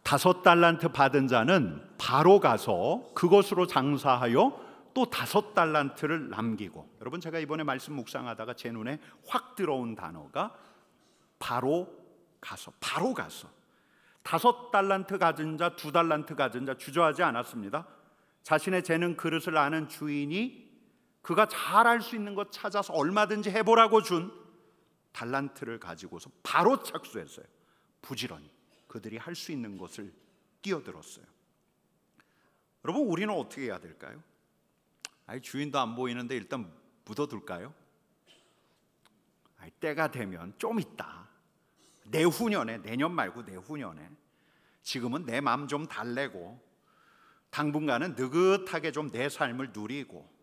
5달란트 받은 자는 바로 가서 그것으로 장사하여 또 5달란트를 남기고. 여러분, 제가 이번에 말씀 묵상하다가 제 눈에 확 들어온 단어가 바로 가서. 5달란트 가진 자, 2달란트 가진 자 주저하지 않았습니다. 자신의 재능 그릇을 아는 주인이 그가 잘 할 수 있는 것 찾아서 얼마든지 해보라고 준 달란트를 가지고서 바로 착수했어요. 부지런히 그들이 할 수 있는 것을 뛰어들었어요. 여러분, 우리는 어떻게 해야 될까요? 주인도 안 보이는데 일단 묻어둘까요? 때가 되면 좀 있다, 내후년에, 내년 말고 내후년에, 지금은 내 마음 좀 달래고 당분간은 느긋하게 좀 내 삶을 누리고.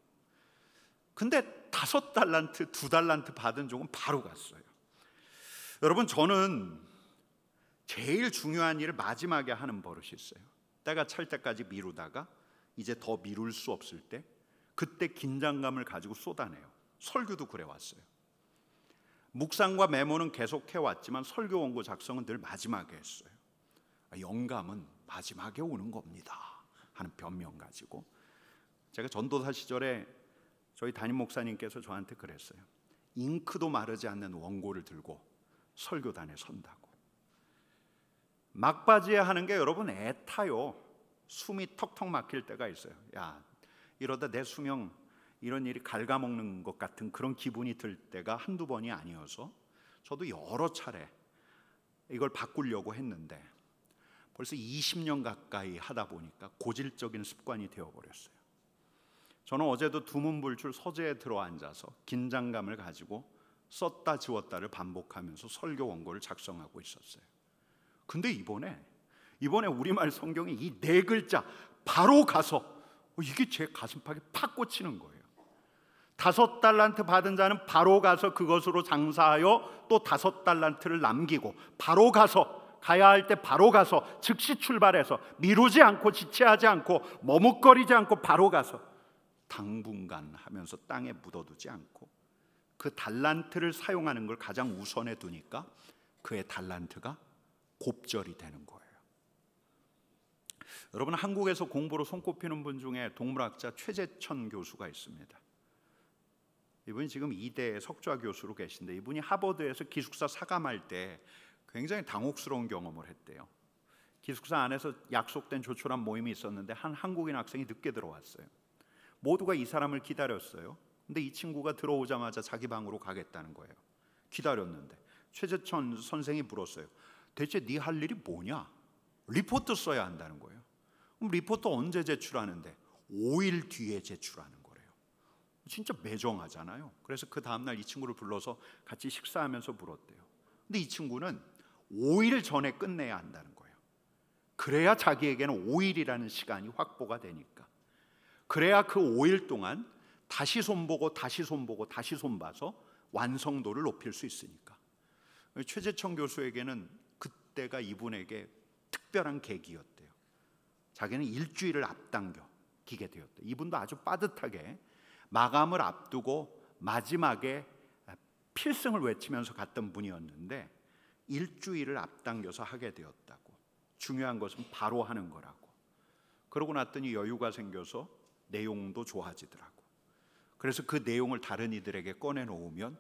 근데 5달란트, 2달란트 받은 종은 바로 갔어요. 여러분, 저는 제일 중요한 일을 마지막에 하는 버릇이 있어요. 때가 찰 때까지 미루다가 이제 더 미룰 수 없을 때 그때 긴장감을 가지고 쏟아내요. 설교도 그래 왔어요. 묵상과 메모는 계속 해왔지만 설교 원고 작성은 늘 마지막에 했어요. 영감은 마지막에 오는 겁니다 하는 변명 가지고. 제가 전도사 시절에 저희 담임 목사님께서 저한테 그랬어요. 잉크도 마르지 않는 원고를 들고 설교단에 선다고. 막바지에 하는 게 여러분 애타요. 숨이 턱턱 막힐 때가 있어요. 이러다 내 수명, 이런 일이 갉아먹는 것 같은 그런 기분이 들 때가 한두 번이 아니어서 저도 여러 차례 이걸 바꾸려고 했는데 벌써 20년 가까이 하다 보니까 고질적인 습관이 되어버렸어요. 저는 어제도 두문불출 서재에 들어앉아서 긴장감을 가지고 썼다 지웠다를 반복하면서 설교 원고를 작성하고 있었어요. 근데 이번에 우리말 성경에 이 4글자 바로 가서, 이게 제 가슴팍에 팍 꽂히는 거예요. 5달란트 받은 자는 바로 가서 그것으로 장사하여 또 5달란트를 남기고. 바로 가서, 가야 할 때 바로 가서, 즉시 출발해서, 미루지 않고 지체하지 않고 머뭇거리지 않고 바로 가서 당분간 하면서 땅에 묻어두지 않고 그 달란트를 사용하는 걸 가장 우선에 두니까 그의 달란트가 곱절이 되는 거예요. 여러분, 한국에서 공부로 손꼽히는 분 중에 동물학자 최재천 교수가 있습니다. 이분이 지금 2대 석좌 교수로 계신데, 이분이 하버드에서 기숙사 사감할 때 굉장히 당혹스러운 경험을 했대요. 기숙사 안에서 약속된 조촐한 모임이 있었는데 한 한국인 학생이 늦게 들어왔어요. 모두가 이 사람을 기다렸어요. 근데 이 친구가 들어오자마자 자기 방으로 가겠다는 거예요. 기다렸는데 최재천 선생이 물었어요. 대체 네 할 일이 뭐냐? 리포트 써야 한다는 거예요. 그럼 리포트 언제 제출하는데? 5일 뒤에 제출하는 거래요. 진짜 매정하잖아요. 그래서 그 다음날 이 친구를 불러서 같이 식사하면서 물었대요. 근데 이 친구는 5일 전에 끝내야 한다는 거예요. 그래야 자기에게는 5일이라는 시간이 확보가 되니까. 그래야 그 5일 동안 다시 손보고 다시 손보고 다시 손봐서 완성도를 높일 수 있으니까. 최재청 교수에게는 그때가 이분에게 특별한 계기였대요. 자기는 일주일을 앞당기게 되었대요. 이분도 아주 빠듯하게 마감을 앞두고 마지막에 필승을 외치면서 갔던 분이었는데 일주일을 앞당겨서 하게 되었다고. 중요한 것은 바로 하는 거라고. 그러고 났더니 여유가 생겨서 내용도 좋아지더라고. 그래서 그 내용을 다른 이들에게 꺼내놓으면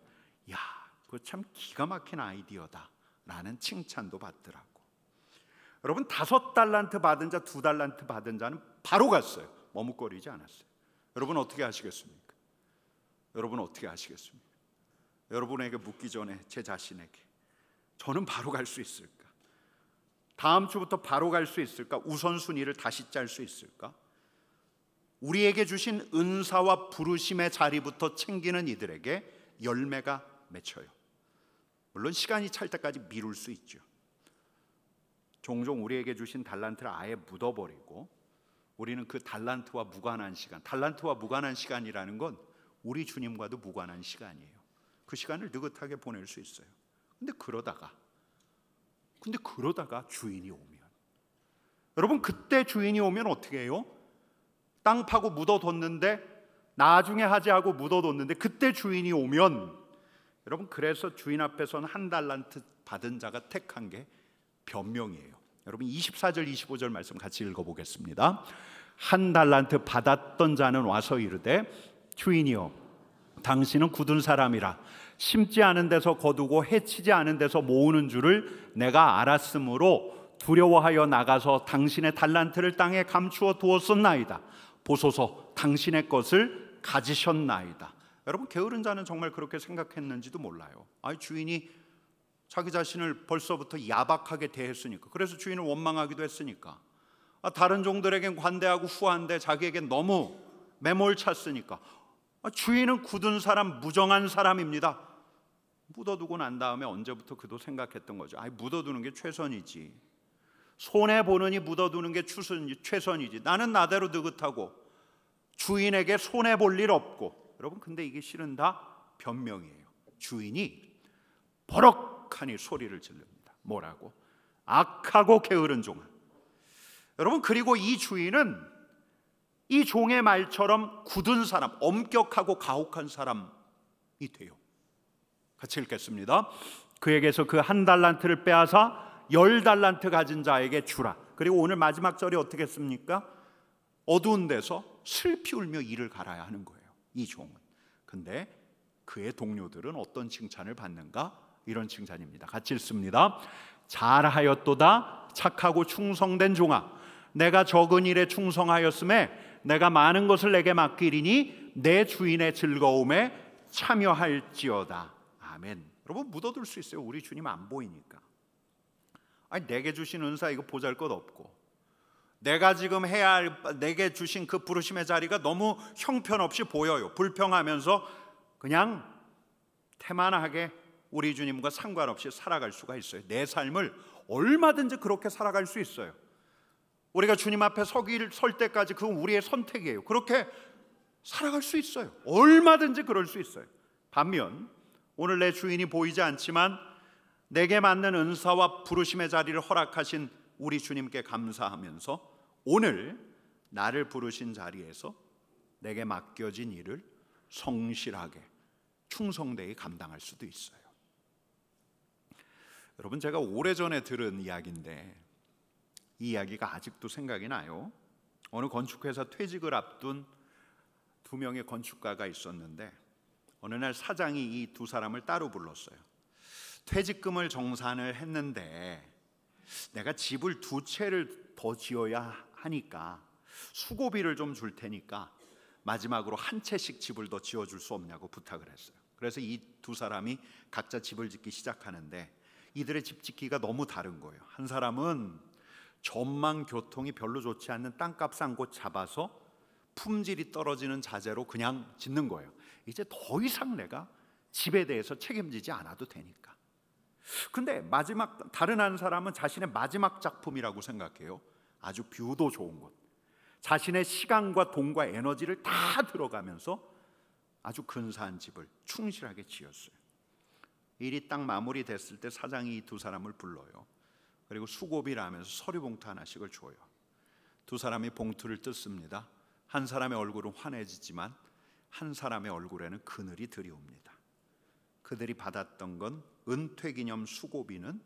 야, 그거 참 기가 막힌 아이디어다 라는 칭찬도 받더라고. 여러분 5달란트 받은 자, 2달란트 받은 자는 바로 갔어요. 머뭇거리지 않았어요. 여러분 어떻게 하시겠습니까? 여러분 어떻게 하시겠습니까? 여러분에게 묻기 전에 제 자신에게 저는 바로 갈 수 있을까? 다음 주부터 바로 갈 수 있을까? 우선순위를 다시 짤 수 있을까? 우리에게 주신 은사와 부르심의 자리부터 챙기는 이들에게 열매가 맺혀요. 물론 시간이 찰 때까지 미룰 수 있죠. 종종 우리에게 주신 달란트를 아예 묻어버리고 우리는 그 달란트와 무관한 시간, 달란트와 무관한 시간이라는 건 우리 주님과도 무관한 시간이에요. 그 시간을 느긋하게 보낼 수 있어요. 근데 그러다가 주인이 오면, 여러분 그때 주인이 오면 어떻게 해요? 땅 파고 묻어뒀는데 나중에 하지 하고 묻어뒀는데 그때 주인이 오면, 여러분 그래서 주인 앞에서는 1달란트 받은 자가 택한 게 변명이에요. 여러분 24절 25절 말씀 같이 읽어보겠습니다. 1달란트 받았던 자는 와서 이르되 주인이여 당신은 굳은 사람이라 심지 않은 데서 거두고 해치지 않은 데서 모으는 줄을 내가 알았으므로 두려워하여 나가서 당신의 달란트를 땅에 감추어 두었었나이다. 보소서 당신의 것을 가지셨나이다. 여러분 게으른 자는 정말 그렇게 생각했는지도 몰라요. 주인이 자기 자신을 벌써부터 야박하게 대했으니까, 그래서 주인을 원망하기도 했으니까, 다른 종들에겐 관대하고 후한데 자기에겐 너무 매몰찼으니까, 주인은 굳은 사람, 무정한 사람입니다. 묻어두고 난 다음에 언제부터 그도 생각했던 거죠. 묻어두는 게 최선이지, 손해보느니 묻어두는 게 최선이지, 나는 나대로 느긋하고 주인에게 손해볼 일 없고. 여러분 근데 이게 실은 다 변명이에요. 주인이 버럭하니 소리를 지릅니다. 뭐라고? 악하고 게으른 종아. 여러분 그리고 이 주인은 이 종의 말처럼 굳은 사람, 엄격하고 가혹한 사람이 돼요. 같이 읽겠습니다. 그에게서 그 1달란트를 빼앗아 10달란트 가진 자에게 주라. 그리고 오늘 마지막 절이 어떻게 씁니까? 어두운 데서 슬피 울며 이를 갈아야 하는 거예요, 이 종은. 근데 그의 동료들은 어떤 칭찬을 받는가? 이런 칭찬입니다. 같이 읽습니다. 잘하였도다 착하고 충성된 종아, 내가 적은 일에 충성하였음에 내가 많은 것을 내게 맡기리니 내 주인의 즐거움에 참여할지어다. 아멘. 여러분 묻어둘 수 있어요. 우리 주님 안 보이니까. 내게 주신 은사 이거 보잘것없고, 내가 지금 해야 할, 내게 주신 그 부르심의 자리가 너무 형편없이 보여요. 불평하면서 그냥 태만하게 우리 주님과 상관없이 살아갈 수가 있어요. 내 삶을 얼마든지 그렇게 살아갈 수 있어요. 우리가 주님 앞에 설 때까지 그건 우리의 선택이에요. 그렇게 살아갈 수 있어요. 얼마든지 그럴 수 있어요. 반면 오늘 내 주인이 보이지 않지만 내게 맞는 은사와 부르심의 자리를 허락하신 우리 주님께 감사하면서 오늘 나를 부르신 자리에서 내게 맡겨진 일을 성실하게 충성되이 감당할 수도 있어요. 여러분 제가 오래전에 들은 이야기인데 이 이야기가 아직도 생각이 나요. 어느 건축회사 퇴직을 앞둔 2명의 건축가가 있었는데 어느 날 사장이 이 2사람을 따로 불렀어요. 퇴직금을 정산을 했는데 내가 집을 2채를 더 지어야 하니까 수고비를 좀 줄 테니까 마지막으로 1채씩 집을 더 지어줄 수 없냐고 부탁을 했어요. 그래서 이 2사람이 각자 집을 짓기 시작하는데 이들의 집 짓기가 너무 다른 거예요. 한 사람은 전망 교통이 별로 좋지 않는 땅값 싼 곳 잡아서 품질이 떨어지는 자재로 그냥 짓는 거예요. 이제 더 이상 내가 집에 대해서 책임지지 않아도 되니까. 근데 마지막 다른 한 사람은 자신의 마지막 작품이라고 생각해요. 아주 뷰도 좋은 곳, 자신의 시간과 돈과 에너지를 다 들어가면서 아주 근사한 집을 충실하게 지었어요. 일이 딱 마무리됐을 때 사장이 이 두 사람을 불러요. 그리고 수고비를 하면서 서류 봉투 하나씩을 줘요. 두 사람이 봉투를 뜯습니다. 한 사람의 얼굴은 환해지지만 한 사람의 얼굴에는 그늘이 드리웁니다. 그들이 받았던 건 은퇴기념 수고비는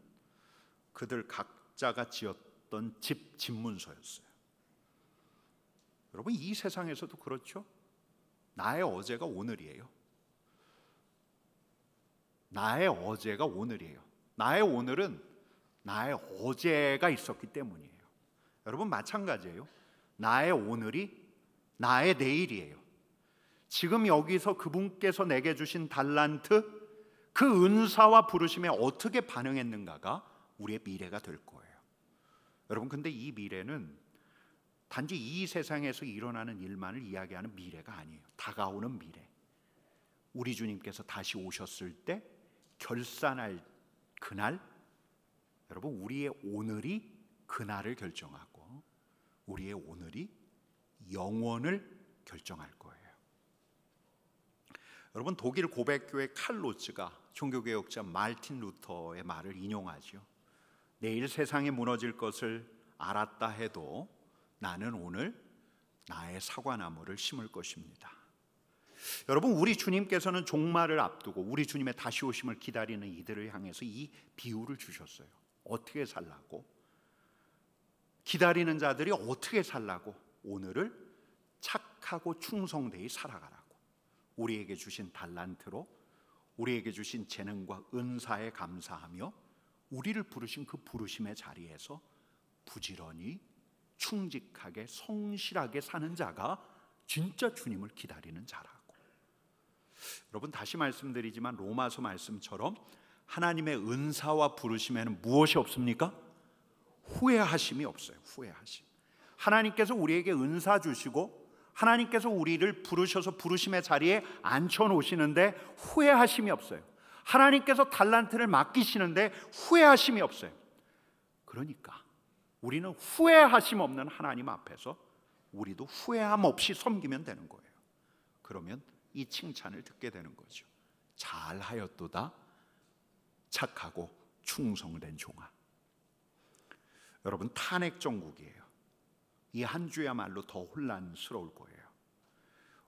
그들 각자가 지었던 집 집문서였어요. 여러분, 이 세상에서도 그렇죠? 나의 어제가 오늘이에요. 나의 어제가 오늘이에요. 나의 오늘은 나의 어제가 있었기 때문이에요. 여러분, 마찬가지예요. 나의 오늘이 나의 내일이에요. 지금 여기서 그분께서 내게 주신 달란트, 그 은사와 부르심에 어떻게 반응했는가가 우리의 미래가 될 거예요. 여러분, 근데 이 미래는 단지 이 세상에서 일어나는 일만을 이야기하는 미래가 아니에요. 다가오는 미래, 우리 주님께서 다시 오셨을 때 결산할 그날, 여러분, 우리의 오늘이 그날을 결정하고 우리의 오늘이 영원을 결정할 거예요. 여러분, 독일 고백교회 칼로츠가 종교개혁자 마르틴 루터의 말을 인용하죠. 내일 세상이 무너질 것을 알았다 해도 나는 오늘 나의 사과나무를 심을 것입니다. 여러분, 우리 주님께서는 종말을 앞두고 우리 주님의 다시 오심을 기다리는 이들을 향해서 이 비유를 주셨어요. 어떻게 살라고? 기다리는 자들이 어떻게 살라고? 오늘을 착하고 충성되이 살아가라고. 우리에게 주신 달란트로, 우리에게 주신 재능과 은사에 감사하며 우리를 부르신 그 부르심의 자리에서 부지런히 충직하게 성실하게 사는 자가 진짜 주님을 기다리는 자라고. 여러분, 다시 말씀드리지만 로마서 말씀처럼 하나님의 은사와 부르심에는 무엇이 없습니까? 후회하심이 없어요. 후회하심. 하나님께서 우리에게 은사 주시고 하나님께서 우리를 부르셔서 부르심의 자리에 앉혀놓으시는데 후회하심이 없어요. 하나님께서 달란트를 맡기시는데 후회하심이 없어요. 그러니까 우리는 후회하심 없는 하나님 앞에서 우리도 후회함 없이 섬기면 되는 거예요. 그러면 이 칭찬을 듣게 되는 거죠. 잘하였도다 착하고 충성된 종아. 여러분, 탄핵 정국이에요. 이 한 주야말로 더 혼란스러울 거예요.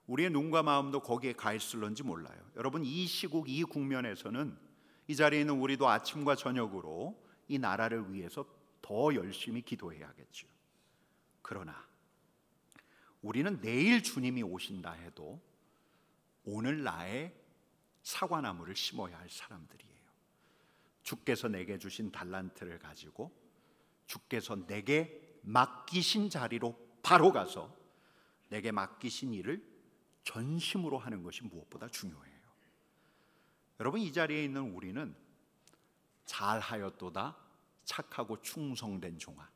우리의 눈과 마음도 거기에 가 있을런지 몰라요. 여러분, 이 시국, 이 국면에서는 이 자리에 있는 우리도 아침과 저녁으로 이 나라를 위해서 더 열심히 기도해야겠죠. 그러나 우리는 내일 주님이 오신다 해도 오늘 나의 사과나무를 심어야 할 사람들이에요. 주께서 내게 주신 달란트를 가지고 주께서 내게 맡기신 자리로 바로 가서 내게 맡기신 일을 전심으로 하는 것이 무엇보다 중요해요. 여러분, 이 자리에 있는 우리는 잘하였도다 착하고 충성된 종아,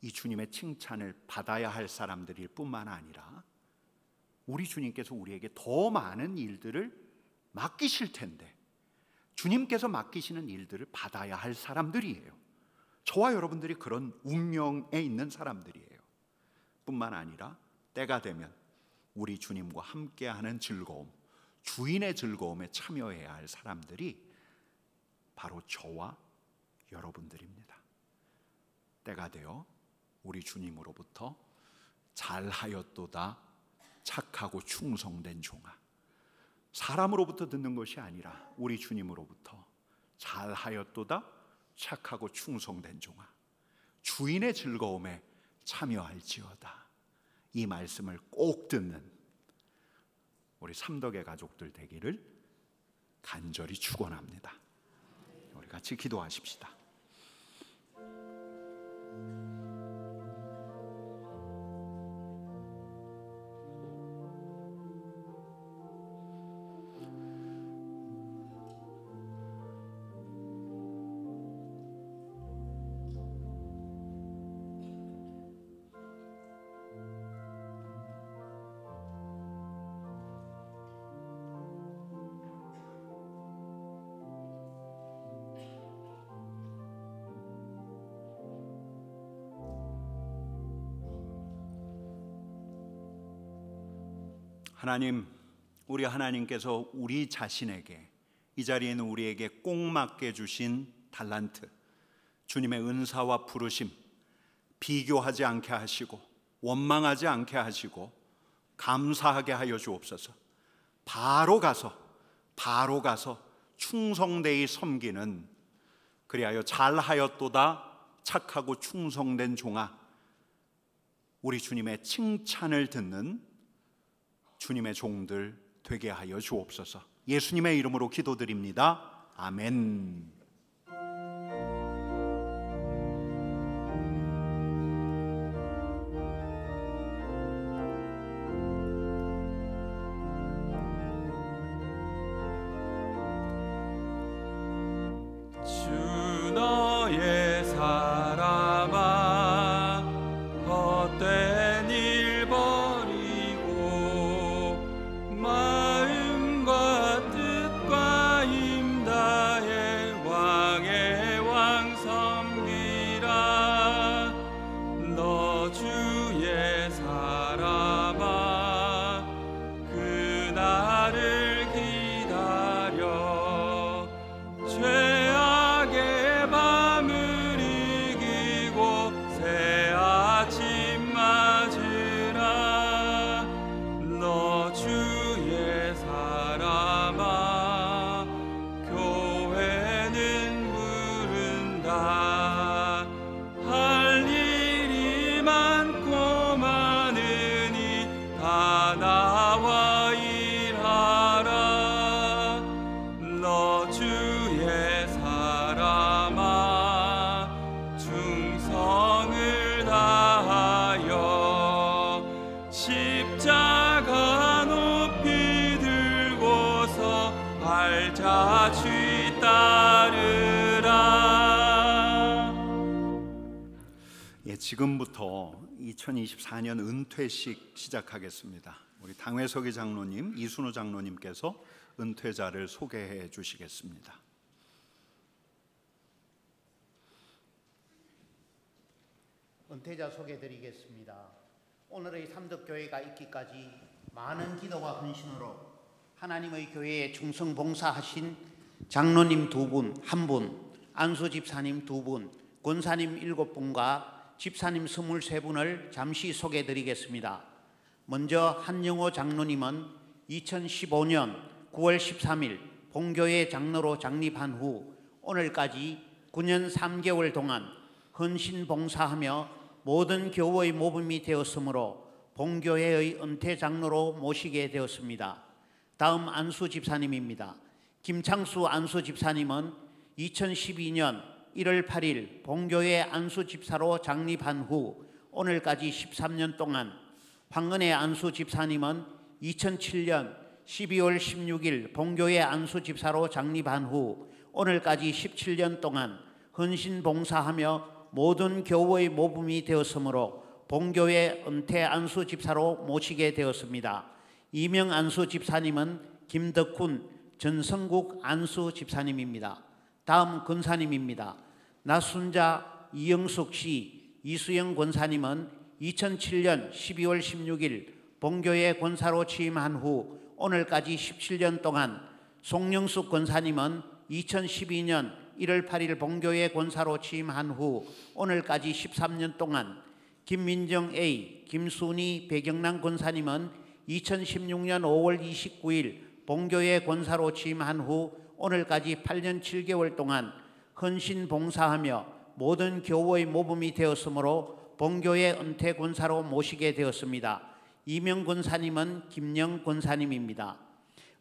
이 주님의 칭찬을 받아야 할 사람들일 뿐만 아니라 우리 주님께서 우리에게 더 많은 일들을 맡기실 텐데 주님께서 맡기시는 일들을 받아야 할 사람들이에요. 저와 여러분들이 그런 운명에 있는 사람들이에요. 뿐만 아니라 때가 되면 우리 주님과 함께하는 즐거움, 주인의 즐거움에 참여해야 할 사람들이 바로 저와 여러분들입니다. 때가 되어 우리 주님으로부터 잘하였도다 착하고 충성된 종아, 사람으로부터 듣는 것이 아니라 우리 주님으로부터 잘하였도다 착하고 충성된 종아, 주인의 즐거움에 참여할지어다, 이 말씀을 꼭 듣는 우리 삼덕의 가족들 되기를 간절히 축원합니다. 우리 같이 기도하십시다. 하나님, 우리 하나님께서 우리 자신에게, 이 자리에 있는 우리에게 꼭 맞게 주신 달란트, 주님의 은사와 부르심, 비교하지 않게 하시고 원망하지 않게 하시고 감사하게 하여 주옵소서. 바로 가서 충성되이 섬기는, 그리하여 잘하였도다 착하고 충성된 종아, 우리 주님의 칭찬을 듣는 주님의 종들 되게 하여 주옵소서. 예수님의 이름으로 기도드립니다. 아멘. 주 너의 사람아 헛된 일 버리고 마음과 뜻과 힘 다해 왕의 왕 섬기라. 너 주의 사람아 그날을 기다려 죄악의 밤을 이기고 새 아침 맞으라. 너 주의 사람아 교회는 부른다. 할 일이 많고 많으니 다 나와 일하라. 너 주의 사람아 충성을 다하여 십자가 높이 들고서 발자취 따르라. 지금부터 2024년 은퇴식 시작하겠습니다. 우리 당회석이 장로님, 이순우 장로님께서 은퇴자를 소개해 주시겠습니다. 은퇴자 소개드리겠습니다. 오늘의 삼덕교회가 있기까지 많은 기도와 헌신으로 하나님의 교회에 충성 봉사하신 장로님 2분, 1분, 안수 집사님 2분, 권사님 7분과 집사님 23분을 잠시 소개드리겠습니다. 먼저 한영호 장로님은 2015년 9월 13일 본교회 장로로 장립한 후 오늘까지 9년 3개월 동안 헌신 봉사하며 모든 교우의 모범이 되었으므로 본교회의 은퇴 장로로 모시게 되었습니다. 다음 안수 집사님입니다. 김창수 안수 집사님은 2012년 1월 8일 본교회 안수 집사로 장립한 후 오늘까지 13년 동안, 황은혜 안수 집사님은 2007년 12월 16일 본교회 안수 집사로 장립한 후 오늘까지 17년 동안 헌신 봉사하며 모든 교우의 모범이 되었으므로 본교회 은퇴 안수 집사로 모시게 되었습니다. 이명 안수 집사님은 김덕훈 전성국 안수 집사님입니다. 다음 권사님입니다. 나순자 이영숙 씨 이수영 권사님은 2007년 12월 16일 본교회 권사로 취임한 후 오늘까지 17년 동안, 송영숙 권사님은 2012년 1월 8일 본교회 권사로 취임한 후 오늘까지 13년 동안, 김민정 A, 김순희 배경남 권사님은 2016년 5월 29일 본교회 권사로 취임한 후 오늘까지 8년 7개월 동안 헌신 봉사하며 모든 교우의 모범이 되었으므로 본교회 은퇴 권사로 모시게 되었습니다. 이명 권사님은 김영 권사님입니다.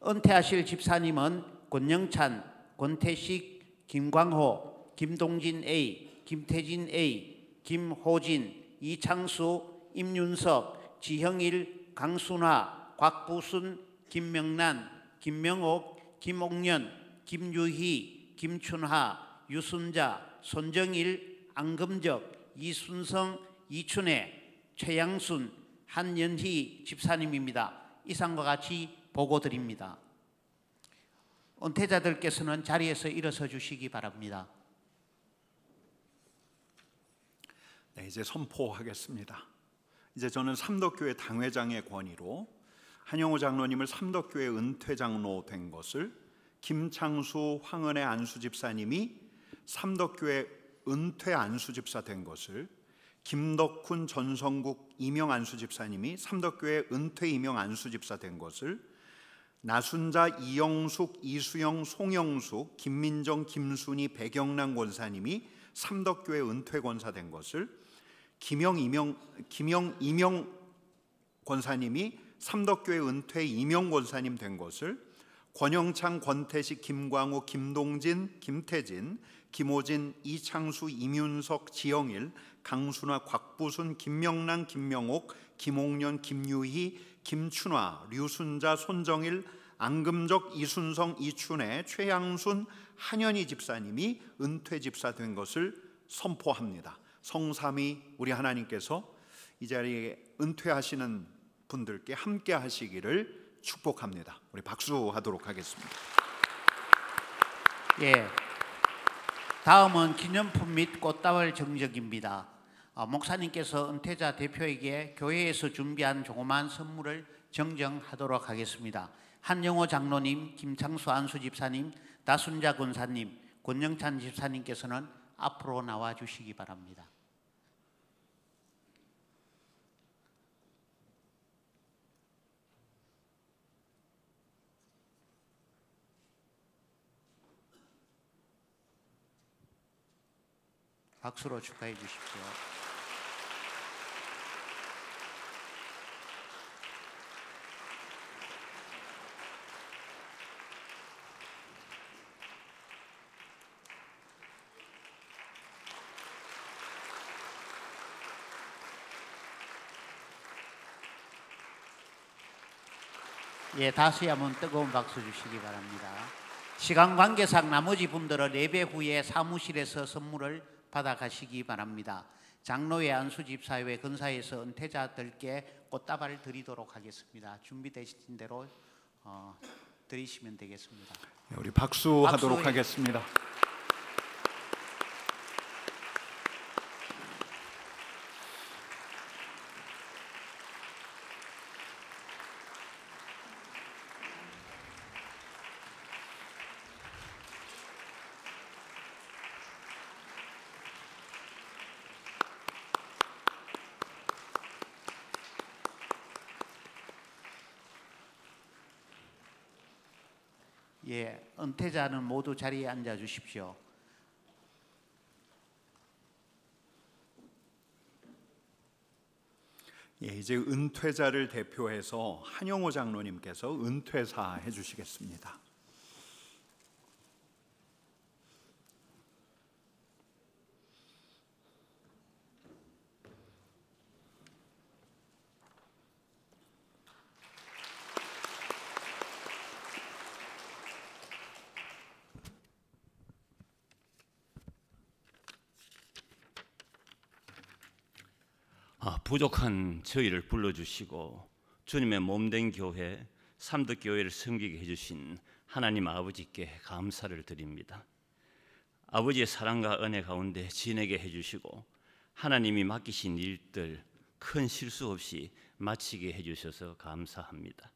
은퇴하실 집사님은 권영찬, 권태식, 김광호, 김동진 A, 김태진 A, 김호진, 이창수, 임윤석, 지형일, 강순화, 곽부순, 김명란, 김명옥, 김옥년, 김유희, 김춘하, 유순자, 손정일, 안금적, 이순성, 이춘혜, 최양순, 한연희 집사님입니다. 이상과 같이 보고드립니다. 은퇴자들께서는 자리에서 일어서 주시기 바랍니다. 네, 이제 선포하겠습니다. 이제 저는 삼덕교회 당회장의 권위로 한영호 장로님을 삼덕교회 은퇴 장로 된 것을, 김창수 황은혜 안수 집사님이 삼덕교회 은퇴 안수 집사 된 것을, 김덕훈 전성국 이명 안수 집사님이 삼덕교회 은퇴 이명 안수 집사 된 것을, 나순자 이영숙 이수영 송영숙 김민정 김순희 백영란 권사님이 삼덕교회 은퇴 권사 된 것을, 김영 이명 권사님이 삼덕교회 은퇴 이명 권사님 된 것을, 권영창 권태식 김광호 김동진 김태진 김호진 이창수 이윤석 지영일 강순화 곽부순 김명란 김명옥 김옥년 김유희 김춘화 류순자 손정일 안금적 이순성 이춘혜 최양순 한현희 집사님이 은퇴 집사 된 것을 선포합니다. 성삼위 우리 하나님께서 이 자리에 은퇴하시는 분들께 함께 하시기를 축복합니다. 우리 박수하도록 하겠습니다. 예, 다음은 기념품 및 꽃다발 정적입니다. 목사님께서 은퇴자 대표에게 교회에서 준비한 조그만 선물을 정정하도록 하겠습니다. 한영호 장로님, 김창수 안수 집사님, 나순자 권사님, 권영찬 집사님께서는 앞으로 나와 주시기 바랍니다. 박수로 축하해 주십시오. 예, 다시 한번 뜨거운 박수 주시기 바랍니다. 시간 관계상 나머지 분들은 예배 후에 사무실에서 선물을 받아가시기 바랍니다. 장로회 안수집사회 근사에서 은퇴자들께 꽃다발을 드리도록 하겠습니다. 준비되신 대로 드리시면 되겠습니다. 우리 박수하도록 박수. 하겠습니다. 예, 은퇴자는 모두 자리에 앉아 주십시오. 예, 이제 은퇴자를 대표해서 한영호 장로님께서 은퇴사 해주시겠습니다. 부족한 저희를 불러주시고 주님의 몸된 교회 삼덕교회를 섬기게 해주신 하나님 아버지께 감사를 드립니다. 아버지의 사랑과 은혜 가운데 지내게 해주시고 하나님이 맡기신 일들 큰 실수 없이 마치게 해주셔서 감사합니다.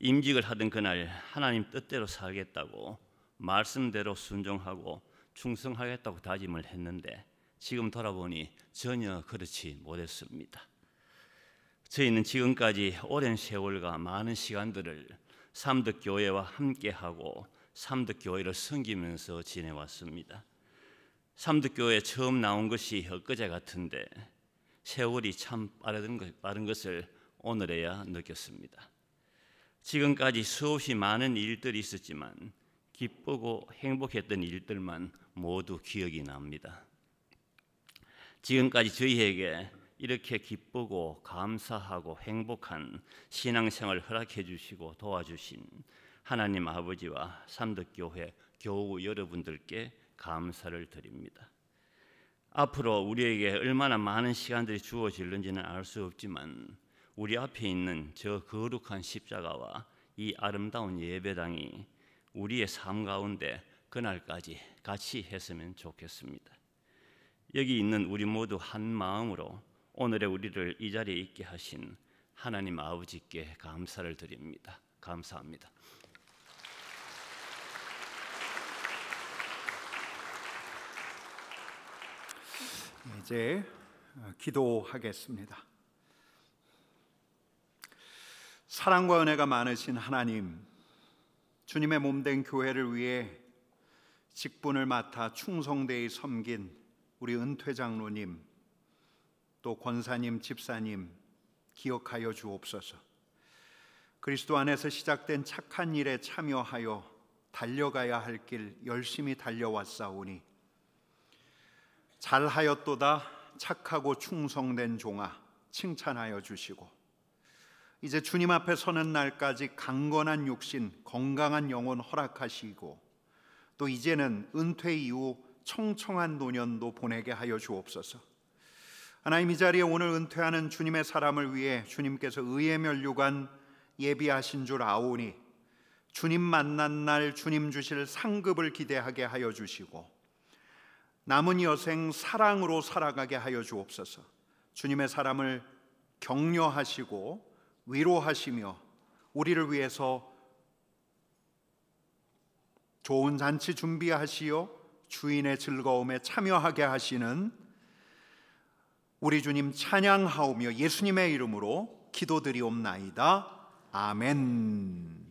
임직을 하던 그날 하나님 뜻대로 살겠다고 말씀대로 순종하고 충성하겠다고 다짐을 했는데 지금 돌아보니 전혀 그렇지 못했습니다. 저희는 지금까지 오랜 세월과 많은 시간들을 삼덕교회와 함께하고 삼덕교회를 섬기면서 지내왔습니다. 삼덕교회에 처음 나온 것이 엊그제 같은데 세월이 참 빠른 것을 오늘에야 느꼈습니다. 지금까지 수없이 많은 일들이 있었지만 기쁘고 행복했던 일들만 모두 기억이 납니다. 지금까지 저희에게 이렇게 기쁘고 감사하고 행복한 신앙생활을 허락해 주시고 도와주신 하나님 아버지와 삼덕교회 교우 여러분들께 감사를 드립니다. 앞으로 우리에게 얼마나 많은 시간들이 주어질는지는 알 수 없지만 우리 앞에 있는 저 거룩한 십자가와 이 아름다운 예배당이 우리의 삶 가운데 그날까지 같이 했으면 좋겠습니다. 여기 있는 우리 모두 한 마음으로 오늘의 우리를 이 자리에 있게 하신 하나님 아버지께 감사를 드립니다. 감사합니다. 이제 기도하겠습니다. 사랑과 은혜가 많으신 하나님, 주님의 몸된 교회를 위해 직분을 맡아 충성되이 섬긴 우리 은퇴 장로님, 또 권사님, 집사님 기억하여 주옵소서. 그리스도 안에서 시작된 착한 일에 참여하여 달려가야 할 길 열심히 달려왔사오니 잘하였도다 착하고 충성된 종아 칭찬하여 주시고, 이제 주님 앞에 서는 날까지 강건한 육신, 건강한 영혼 허락하시고, 또 이제는 은퇴 이후 청청한 노년도 보내게 하여 주옵소서. 하나님, 이 자리에 오늘 은퇴하는 주님의 사람을 위해 주님께서 의의 면류관 예비하신 줄 아오니 주님 만난 날 주님 주실 상급을 기대하게 하여 주시고, 남은 여생 사랑으로 살아가게 하여 주옵소서. 주님의 사람을 격려하시고 위로하시며 우리를 위해서 좋은 잔치 준비하시어 주인의 즐거움에 참여하게 하시는 우리 주님 찬양하오며 예수님의 이름으로 기도드리옵나이다. 아멘.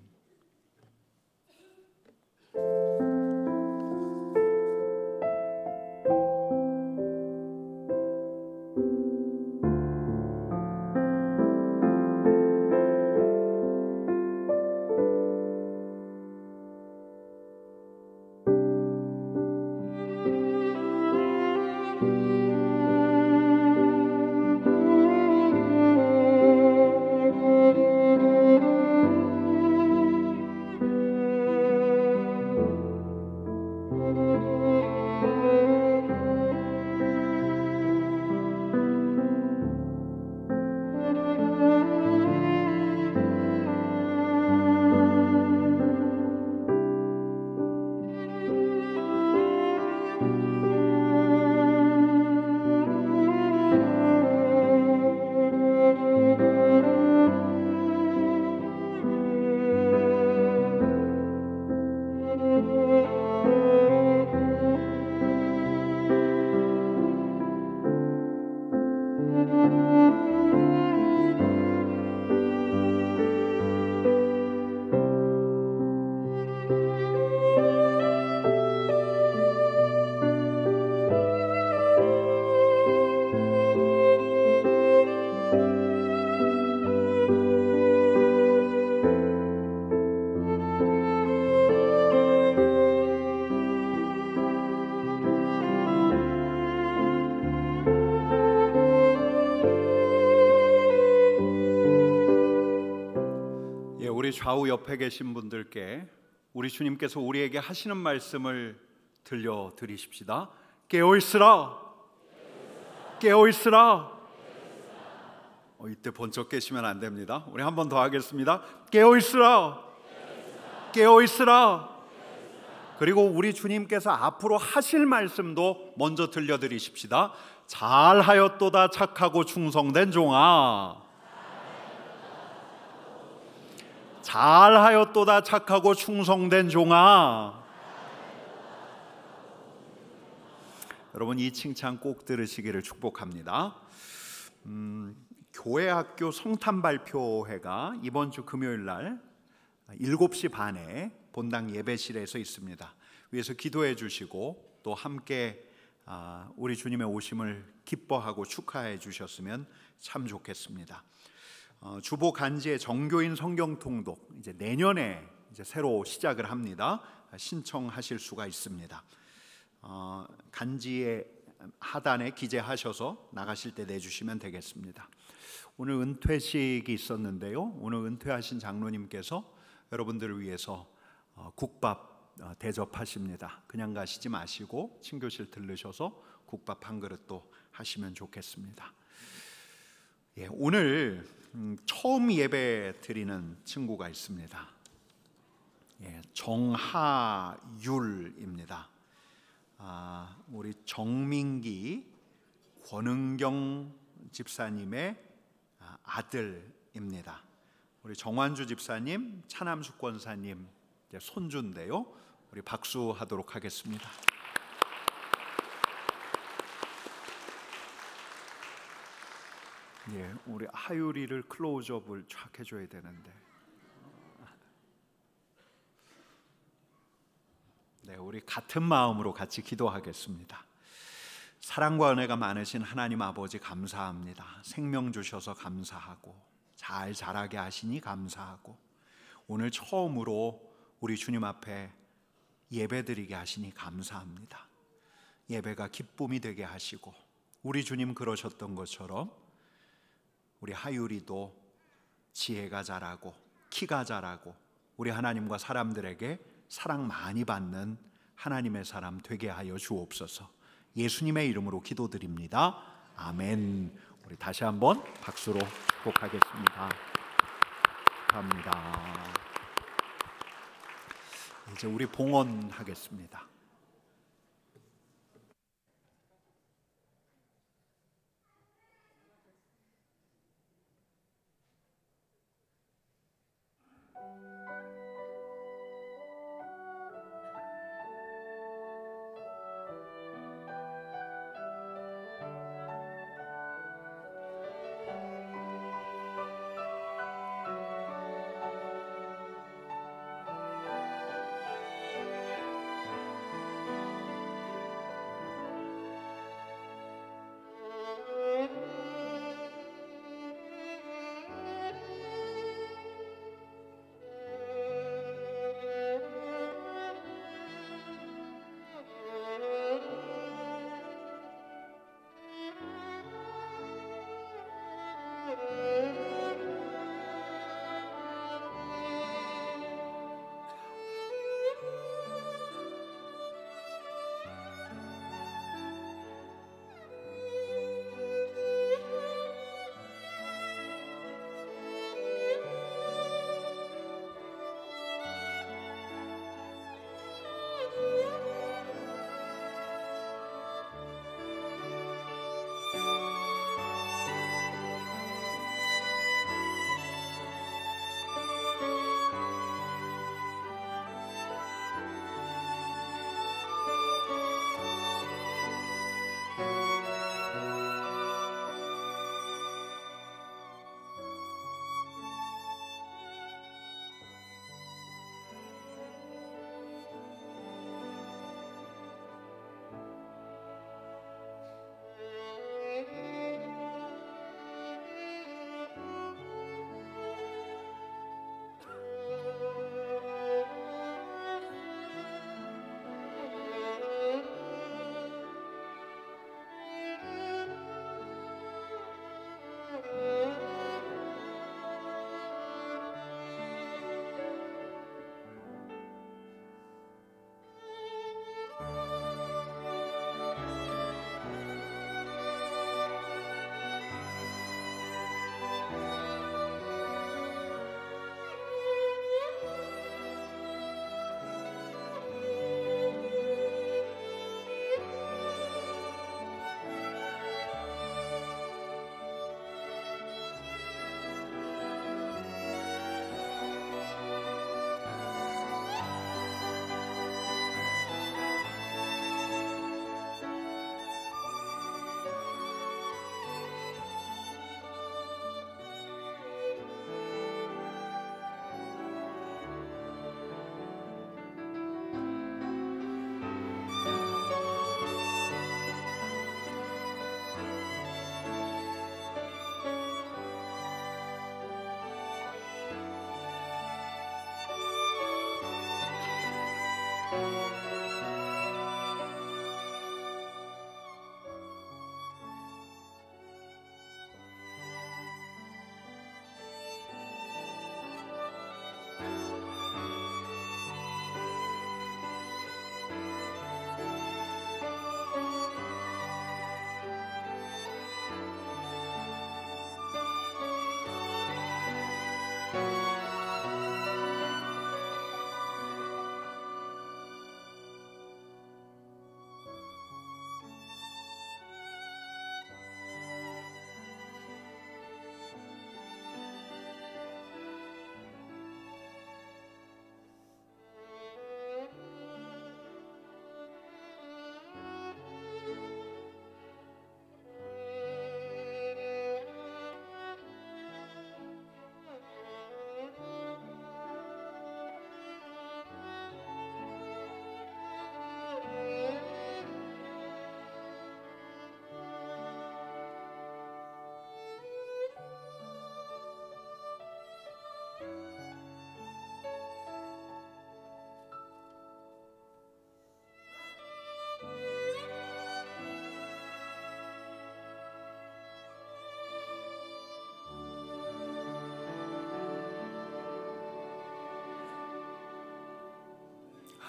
좌우 옆에 계신 분들께 우리 주님께서 우리에게 하시는 말씀을 들려드리십시다. 깨어있으라, 깨어있으라. 이때 번쩍 깨시면 안 됩니다. 우리 한 번 더 하겠습니다. 깨어있으라, 깨어있으라. 그리고 우리 주님께서 앞으로 하실 말씀도 먼저 들려드리십시다. 잘하였도다 착하고 충성된 종아, 잘하였도다 착하고 충성된 종아. 여러분, 이 칭찬 꼭 들으시기를 축복합니다. 교회학교 성탄 발표회가 이번 주 금요일 날 7시 반에 본당 예배실에서 있습니다. 위에서 기도해 주시고 또 함께 우리 주님의 오심을 기뻐하고 축하해 주셨으면 참 좋겠습니다. 주보 간지의 정교인 성경 통독 이제 내년에 이제 새로 시작을 합니다. 신청하실 수가 있습니다. 간지의 하단에 기재하셔서 나가실 때 내주시면 되겠습니다. 오늘 은퇴식이 있었는데요. 오늘 은퇴하신 장로님께서 여러분들을 위해서 국밥 대접하십니다. 그냥 가시지 마시고 친교실 들르셔서 국밥 한 그릇도 하시면 좋겠습니다. 예, 오늘 처음 예배 드리는 친구가 있습니다. 예, 정하율입니다. 우리 정민기 권은경 집사님의 아들 손주입니다. 우리 정환주 집사님, 차남숙 권사님 이제 손주인데요. 우리 박수하도록 하겠습니다. 예, 우리 하율이를 클로즈업을 쫙 해줘야 되는데. 네, 우리 같은 마음으로 같이 기도하겠습니다. 사랑과 은혜가 많으신 하나님 아버지 감사합니다. 생명 주셔서 감사하고 잘 자라게 하시니 감사하고 오늘 처음으로 우리 주님 앞에 예배드리게 하시니 감사합니다. 예배가 기쁨이 되게 하시고 우리 주님 그러셨던 것처럼 우리 하율이도 지혜가 자라고 키가 자라고 우리 하나님과 사람들에게 사랑 많이 받는 하나님의 사람 되게 하여 주옵소서. 예수님의 이름으로 기도드립니다. 아멘. 우리 다시 한번 박수로 축복하겠습니다. 감사합니다. 이제 우리 봉헌하겠습니다.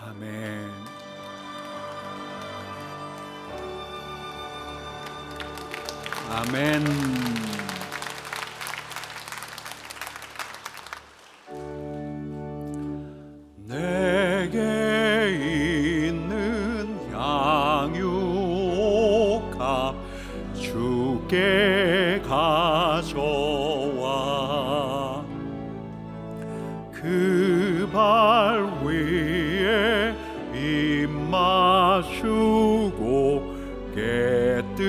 아멘. 아멘. 내게 있는 양육아 주께 가져와 그 발 위에 입 맞추고 깨뜨립니다.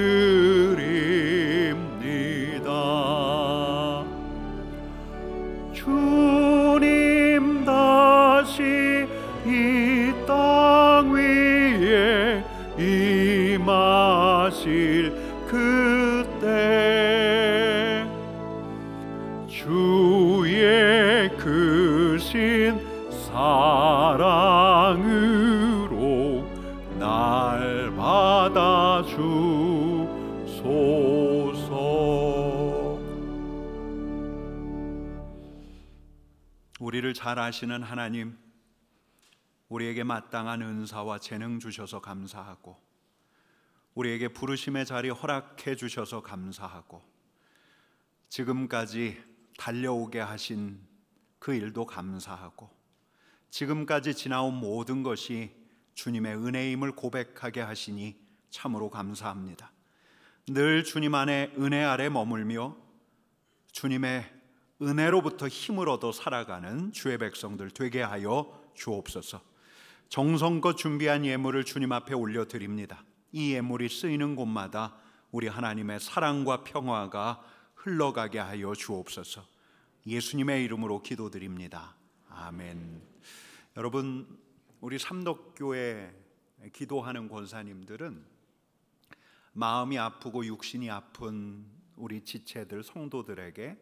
주님 다시 이 땅 위에 임하실 그때 주의 크신 사랑으로 날 받아주소서. 우리를 잘 아시는 하나님, 우리에게 마땅한 은사와 재능 주셔서 감사하고, 우리에게 부르심의 자리 허락해 주셔서 감사하고, 지금까지 달려오게 하신 그 일도 감사하고, 지금까지 지나온 모든 것이 주님의 은혜임을 고백하게 하시니 참으로 감사합니다. 늘 주님 안에 은혜 아래 머물며 주님의 은혜로부터 힘을 얻어 살아가는 주의 백성들 되게 하여 주옵소서. 정성껏 준비한 예물을 주님 앞에 올려드립니다. 이 예물이 쓰이는 곳마다 우리 하나님의 사랑과 평화가 흘러가게 하여 주옵소서. 예수님의 이름으로 기도드립니다. 아멘. 여러분, 우리 삼덕교회 기도하는 권사님들은 마음이 아프고 육신이 아픈 우리 지체들 성도들에게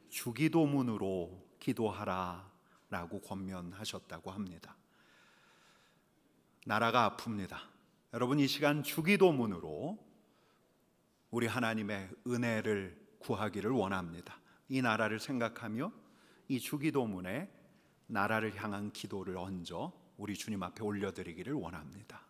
주기도문으로 기도하라라고 권면하셨다고 합니다. 나라가 아픕니다. 여러분, 이 시간 주기도문으로 우리 하나님의 은혜를 구하기를 원합니다. 이 나라를 생각하며 이 주기도문에 나라를 향한 기도를 얹어 우리 주님 앞에 올려드리기를 원합니다.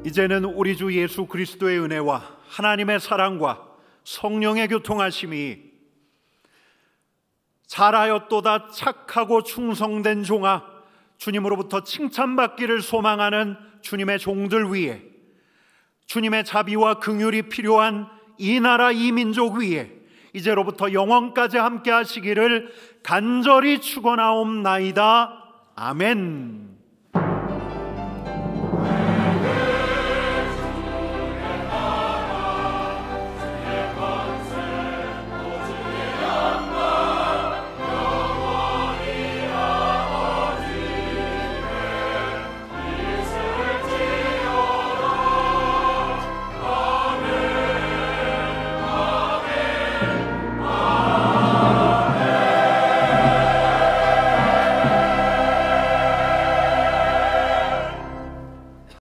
이제는 우리 주 예수 그리스도의 은혜와 하나님의 사랑과 성령의 교통하심이 잘하였도다 착하고 충성된 종아, 주님으로부터 칭찬받기를 소망하는 주님의 종들 위에, 주님의 자비와 긍휼이 필요한 이 나라 이 민족 위에 이제로부터 영원까지 함께 하시기를 간절히 축원하옵나이다. 아멘.